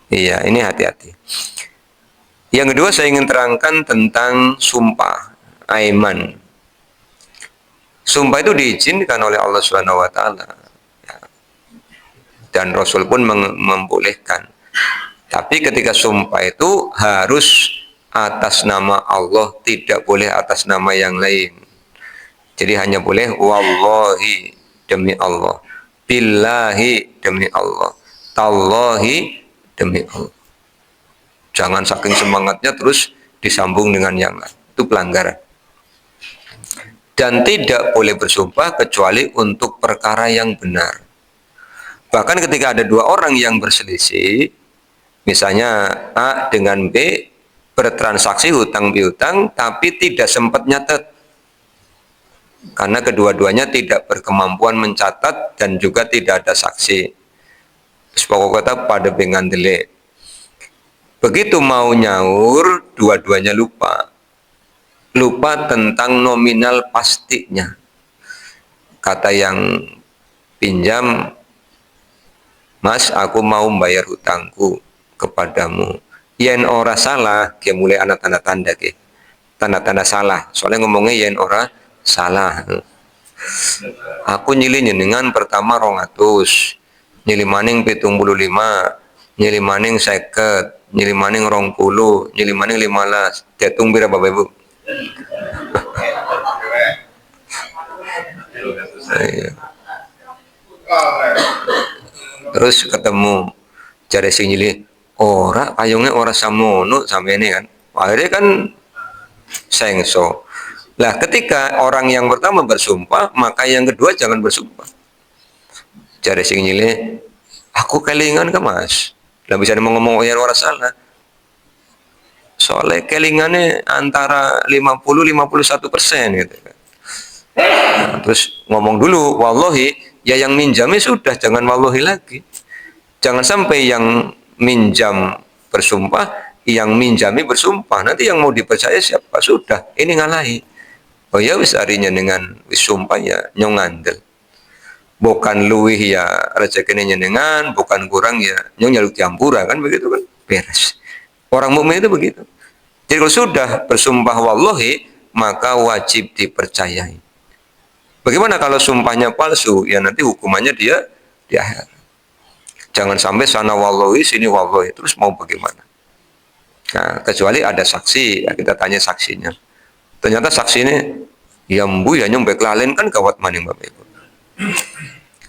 Iya ini hati-hati. Yang kedua saya ingin terangkan tentang sumpah aiman. Sumpah itu diizinkan oleh Allah Subhanahu wa taala. Ya. Dan Rasul pun membolehkan. Tapi ketika sumpah itu harus atas nama Allah, tidak boleh atas nama yang lain. Jadi hanya boleh wallahi demi Allah, billahi demi Allah, tallahi demi Allah. Jangan saking semangatnya terus disambung dengan yang lain. Itu pelanggaran. Dan tidak boleh bersumpah kecuali untuk perkara yang benar. Bahkan ketika ada dua orang yang berselisih, misalnya A dengan B bertransaksi hutang piutang tapi tidak sempat nyatet karena kedua-duanya tidak berkemampuan mencatat dan juga tidak ada saksi. Pokok kata pada pengandele. Begitu mau nyaur, dua-duanya lupa tentang nominal pastinya. Kata yang pinjam, Mas, aku mau membayar hutangku kepadamu. Yen ora salah, dia mulai anak tanda-tanda ke. Tanda-tanda salah. Soalnya ngomongnya yen ora salah. Aku nyili jenengan pertama 200, nyili maning 75, nyili maning 50, nyili maning 20, nyili maning 15. Diitung pira Bapak Ibu? Iya. Terus ketemu jare sing nyili, ora payunge ora samono sampeyan kan. Akhirnya kan sengso. Lah ketika orang yang pertama bersumpah, maka yang kedua jangan bersumpah. Jare sing nyile, aku kelingan ke Mas. Lah bisa ngomong yang ora salah. Soalnya kelingannya antara 50-51% gitu kan. Nah, terus ngomong dulu, wallahi, ya yang minjamnya sudah, jangan wallahi lagi. Jangan sampai yang minjam bersumpah, yang minjami bersumpah. Nanti yang mau dipercaya siapa? Sudah, ini ngalahi. Oh ya wis arinya dengan wis sumpah ya nyong ngandel. Bukan luwih ya rezekine nyenengan, bukan kurang ya nyong nyaluk campura kan begitu kan beres. Orang mukmin itu begitu. Jadi kalau sudah bersumpah wallahi maka wajib dipercayai. Bagaimana kalau sumpahnya palsu? Ya nanti hukumannya dia di akhir. Jangan sampai sana wallahi sini wallahi terus mau bagaimana? Nah, kecuali ada saksi, ya kita tanya saksinya. Ternyata saksi ini ya mbu ya nyumbek lalen kan gawat maning Bapak Ibu.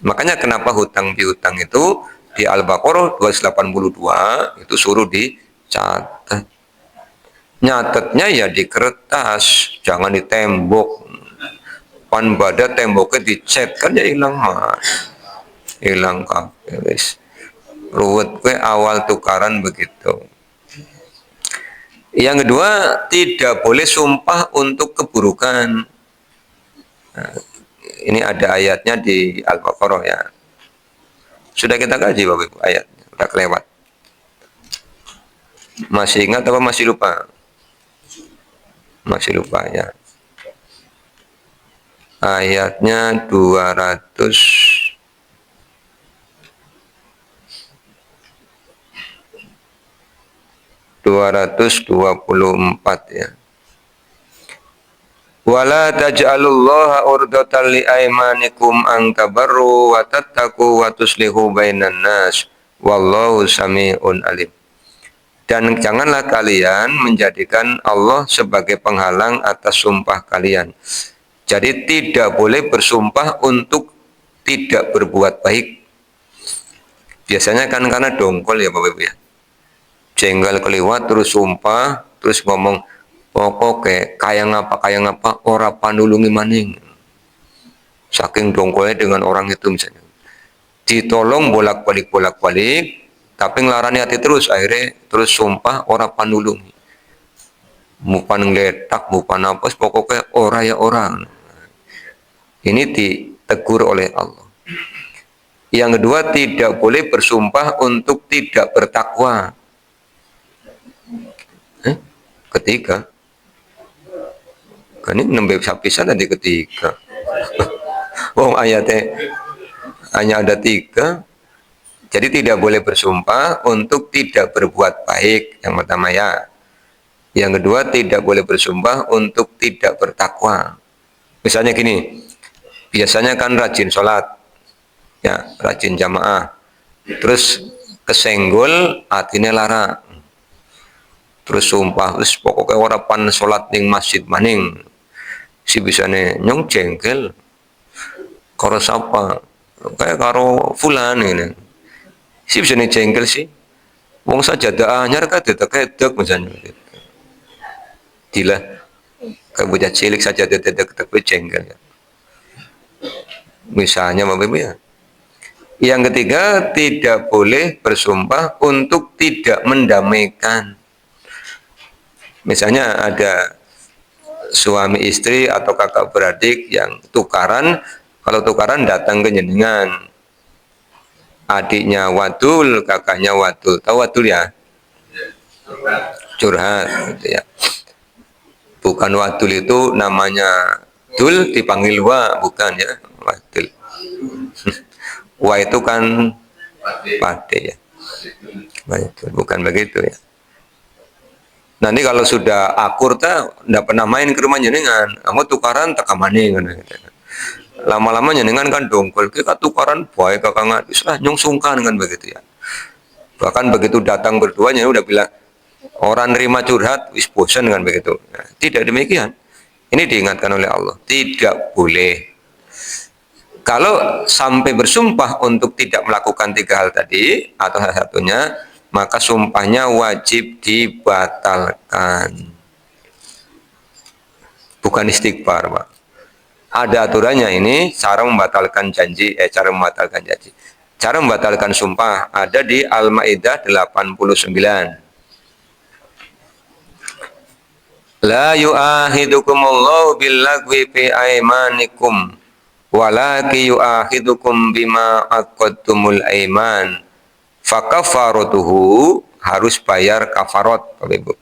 Makanya kenapa hutang piutang itu di Al-Baqarah 282 itu suruh dicatat. Nyatetnya ya di kertas, jangan di tembok. Pan badat temboknya dicat kan ya hilang mah. Hilang kabeh. Ruwet ke awal tukaran begitu. Yang kedua, tidak boleh sumpah untuk keburukan. Nah, ini ada ayatnya di Al-Baqarah ya. Sudah kita kaji Bapak Ibu ayatnya, sudah kelewat. Masih ingat atau masih lupa? Masih lupa ya. Ayatnya 224 ya. Wala taj'alullaha urdatan li aymanikum an tabarru wa tattaqu wa tuslihu bainan nas wallahu sami'un alim. Dan janganlah kalian menjadikan Allah sebagai penghalang atas sumpah kalian. Jadi tidak boleh bersumpah untuk tidak berbuat baik. Biasanya kan karena dongkol ya Bapak Ibu ya. Jenggal keliwat terus sumpah, terus ngomong pokoknya kayak ngapa ora panulungi maning. Saking dongkolnya dengan orang itu misalnya. Ditolong bolak-balik, tapi ngelarani hati terus, akhirnya terus sumpah ora panulungi. Mupan ngeletak, mupan apa, pokoknya ora ya orang. Ini ditegur oleh Allah. Yang kedua, tidak boleh bersumpah untuk tidak bertakwa. Ketiga, kan ini nembe sapisan tadi ketiga. Oh ayatnya hanya ada 3. Jadi tidak boleh bersumpah untuk tidak berbuat baik. Yang pertama ya. Yang kedua tidak boleh bersumpah untuk tidak bertakwa. Misalnya gini, biasanya kan rajin sholat, ya rajin jamaah. Terus kesenggol artinya lara. Terus sumpah, terus pokoknya orang pan sholat ning masjid maning. Si bisane nyong jengkel. Karo sapa? Kayak karo fulan ini. Si bisane jengkel sih. Wong sajadah anyar ka dedek-dedek misalnya. Dilah kayak bocah cilik saja dedek-dedek jengkel ya. Misalnya Bapak Ibu ya. Yang ketiga, tidak boleh bersumpah untuk tidak mendamaikan. Misalnya ada suami istri atau kakak beradik yang tukaran, kalau tukaran datang ke jenengan, adiknya wadul, kakaknya wadul, tahu wadul ya? Curhat gitu ya. Bukan wadul itu namanya dul dipanggil wa, bukan ya, wadul. Wa itu kan pade ya. Bukan begitu ya. Nanti kalau sudah akur tak, tidak pernah main ke rumah jenengan, kamu tukaran tak maning, Lama-lama jenengan kan dongkol, kita tukaran baik kakangan, lah nyong sungkan kan begitu ya. Bahkan begitu datang berduanya udah bilang orang nerima curhat wis bosan kan begitu. Nah, tidak demikian. Ini diingatkan oleh Allah, tidak boleh. Kalau sampai bersumpah untuk tidak melakukan 3 hal tadi atau salah satunya, maka sumpahnya wajib dibatalkan. Bukan istighfar, Pak. Ada aturannya ini, cara membatalkan janji, cara membatalkan janji. Cara membatalkan sumpah ada di Al-Maidah 89. La yu'ahidukumullahu billagwi fi aimanikum walaki yu'ahidukum bima aqadtumul aiman. Fakafaratuhu, harus bayar kafarat, Bapak Ibu.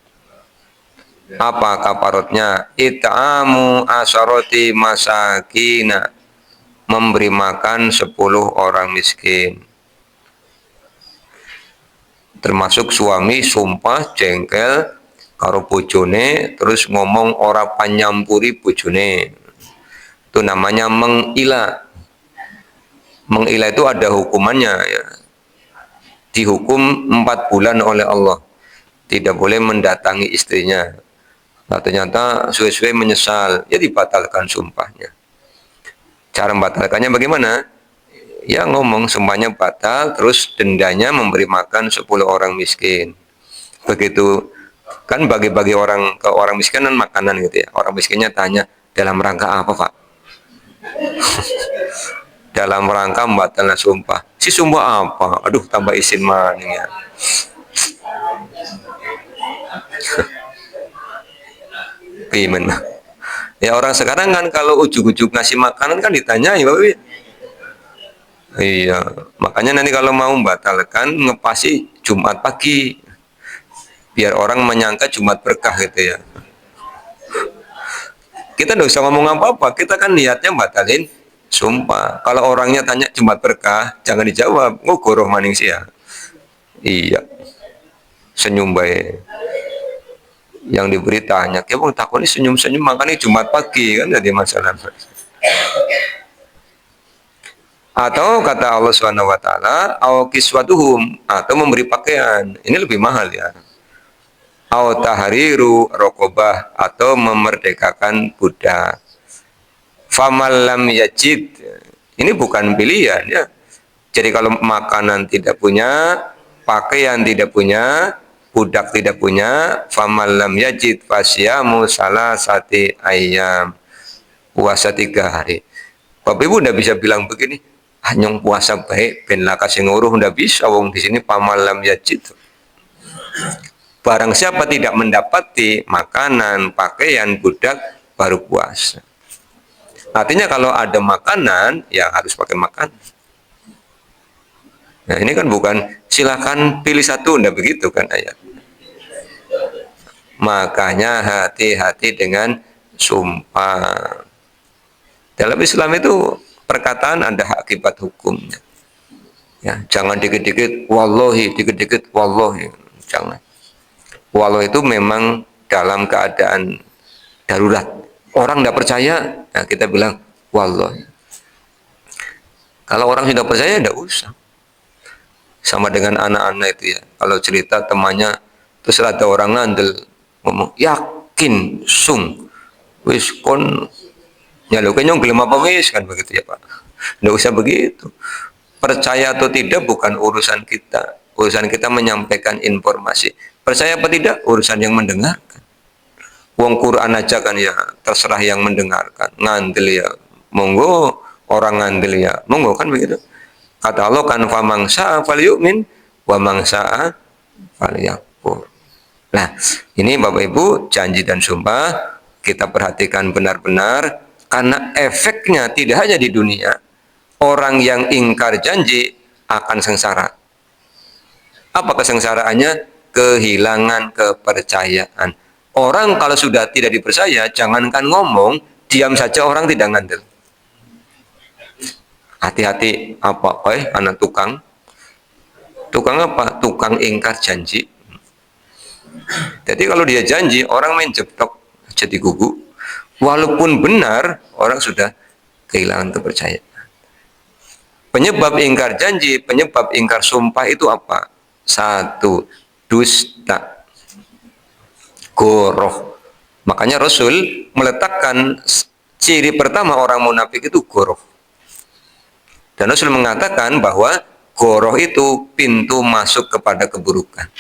Apa kafaratnya? It'amu asharati masakina, memberi makan 10 orang miskin. Termasuk suami sumpah jengkel karo bojone terus ngomong ora panyampuri bojone. Itu namanya mengila. Mengila itu ada hukumannya ya. Dihukum 4 bulan oleh Allah. Tidak boleh mendatangi istrinya. Nah, ternyata suwe-suwe menyesal, ya dibatalkan sumpahnya. Cara membatalkannya bagaimana? Ya ngomong sumpahnya batal, terus dendanya memberi makan 10 orang miskin. Begitu kan bagi-bagi orang ke orang miskin kan makanan gitu ya. Orang miskinnya tanya, dalam rangka apa, Pak? Dalam rangka membatalkan sumpah. Si sumpah apa? Aduh, tambah isin maning ya. Pimen. Ya orang sekarang kan kalau ujuk-ujuk ngasih makanan kan ditanya ya Bapak. Iya, makanya nanti kalau mau membatalkan ngepasi Jumat pagi. Biar orang menyangka Jumat berkah gitu ya. Kita nggak usah ngomong apa-apa, kita kan niatnya batalin sumpah. Kalau orangnya tanya Jumat berkah, jangan dijawab. Oh, goroh maning sih ya. Iya. Senyum baik. Yang diberi tanya, ya bang takut ini senyum-senyum makanya Jumat pagi kan jadi masalah. Atau kata Allah Subhanahu wa taala, au kiswatuhum, atau memberi pakaian. Ini lebih mahal ya. Au tahriru raqabah, atau memerdekakan budak. Famal lam yajid. Ini bukan pilihan ya. Jadi kalau makanan tidak punya, pakaian tidak punya, budak tidak punya, famal lam yajid fasyamu salasati ayyam, puasa 3 hari. Bapak Ibu udah bisa bilang begini, hanya puasa baik ben la kasih nguruh, udah bisa wong di sini famal lam yajid. Barang siapa tidak mendapati makanan, pakaian, budak baru puasa. Artinya kalau ada makanan ya harus pakai makan. Nah, ini kan bukan silakan pilih satu, enggak begitu kan ayat. Makanya hati-hati dengan sumpah. Dalam Islam itu perkataan ada akibat hukumnya. Ya, jangan dikit-dikit wallahi, dikit-dikit wallahi. Jangan. Wallahi itu memang dalam keadaan darurat. Orang tidak percaya, nah kita bilang wallahi. Kalau orang sudah percaya, tidak usah. Sama dengan anak-anak itu ya. Kalau cerita temannya, terus ada orang ngandel ngomong, yakin, sung, wis kon nyalukan yang gelem apa wis kan begitu ya Pak. Nggak usah begitu. Percaya atau tidak bukan urusan kita. Urusan kita menyampaikan informasi. Percaya apa tidak urusan yang mendengarkan. Wong Quran aja kan ya terserah yang mendengarkan. Ngandel ya monggo, orang ngandel ya monggo kan begitu. Kata Allah kan famangsa falyu'min wa mangsa falyakfur. Nah, ini Bapak Ibu janji dan sumpah kita perhatikan benar-benar karena efeknya tidak hanya di dunia. Orang yang ingkar janji akan sengsara. Apa kesengsaraannya? Kehilangan kepercayaan. Orang kalau sudah tidak dipercaya, jangankan ngomong, diam saja orang tidak ngandel. Hati-hati apa? Anak tukang. Tukang apa? Tukang ingkar janji. Jadi kalau dia janji, orang main jeblok jadi gugu. Walaupun benar, orang sudah kehilangan kepercayaan. Penyebab ingkar janji, penyebab ingkar sumpah itu apa? Satu, dusta, goroh. Makanya Rasul meletakkan ciri pertama orang munafik itu goroh. Dan Rasul mengatakan bahwa goroh itu pintu masuk kepada keburukan.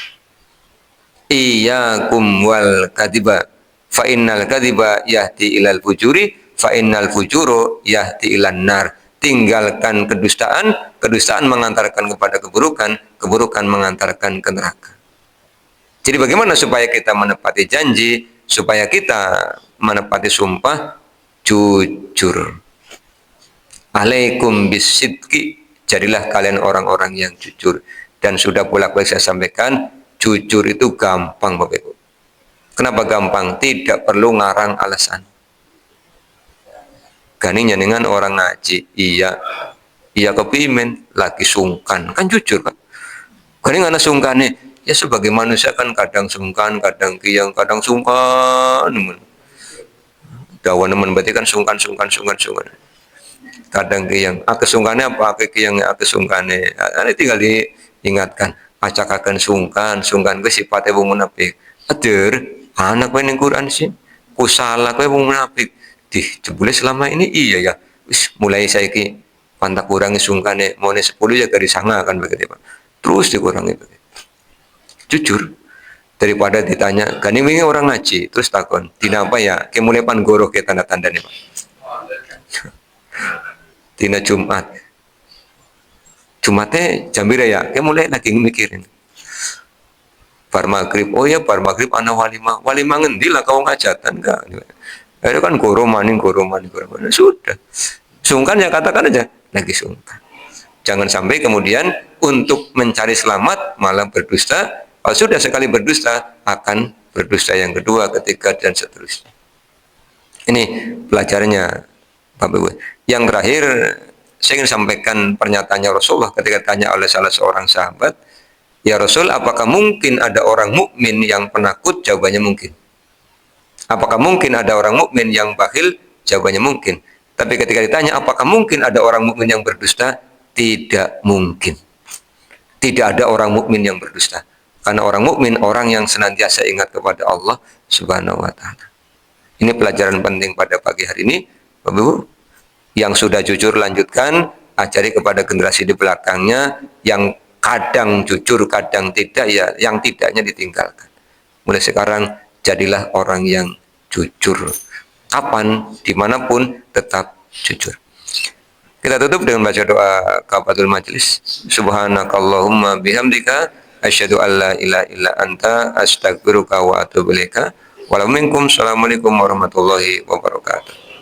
Iyyakum wal kadiba fa innal kadiba yahdi ilal fujuri fa innal fujuru yahdi ilan nar. Tinggalkan kedustaan, kedustaan mengantarkan kepada keburukan, keburukan mengantarkan ke neraka. Jadi bagaimana supaya kita menepati janji, supaya kita menepati sumpah? Jujur. Alaikum bisidqi, jadilah kalian orang-orang yang jujur. Dan sudah bolak-balik saya sampaikan, jujur itu gampang Bapak Ibu. Kenapa gampang? Tidak perlu ngarang alasan. Ganinya dengan orang ngaji, iya kepimen, lagi sungkan, kan jujur Pak. Gani ngana sungkan nih, ya sebagai manusia kan kadang sungkan, kadang kiyang, kadang sungkan. Dawan nemen berarti kan sungkan. Kadang kiyang, kesungkannya apa, kiyang kesungkannya. Ini tinggal diingatkan, acak akan sungkan ke sifatnya wong munafik. Ader, anak kowe ning Quran sih, ku salah kowe wong munafik. Jebule selama ini iya ya. Wis mulai saiki pantak kurangi sungkane mau 10 ya dari sanga kan begitu Pak. Terus dikurangi begitu. Jujur. Daripada ditanya, gani wingi orang ngaji, terus takon, dina apa ya? Ke mulai pan goroh ke tanda-tandane Pak. Dina Jumat. Jumatnya jambira ya, ke mulai lagi mikirin. Bar maghrib, oh ya bar maghrib ana walimah. Walimah ngendi lah kau ngajatan enggak? Itu kan goro maning. Sudah. Sungkan ya katakan aja, lagi sungkan. Jangan sampai kemudian untuk mencari selamat malah berdusta. Kalau sudah sekali berdusta, akan berdusta yang kedua, ketiga, dan seterusnya. Ini pelajarannya Bapak Ibu. Yang terakhir, saya ingin sampaikan pernyataannya Rasulullah ketika ditanya oleh salah seorang sahabat, ya Rasul, apakah mungkin ada orang mukmin yang penakut? Jawabannya mungkin. Apakah mungkin ada orang mukmin yang bakhil? Jawabannya mungkin. Tapi ketika ditanya apakah mungkin ada orang mukmin yang berdusta? Tidak mungkin. Tidak ada orang mukmin yang berdusta. Karena orang mukmin orang yang senantiasa ingat kepada Allah Subhanahu wa taala. Ini pelajaran penting pada pagi hari ini, Bapak Ibu. Yang sudah jujur lanjutkan, ajari kepada generasi di belakangnya yang kadang jujur, kadang tidak, ya yang tidaknya ditinggalkan. Mulai sekarang jadilah orang yang jujur. Kapan, dimanapun, tetap jujur. Kita tutup dengan baca doa kafatul majlis. Subhanakallahumma bihamdika asyhadu an la ilaha illa anta astaghfiruka wa atubu ilaika. Wassalamualaikum warahmatullahi wabarakatuh.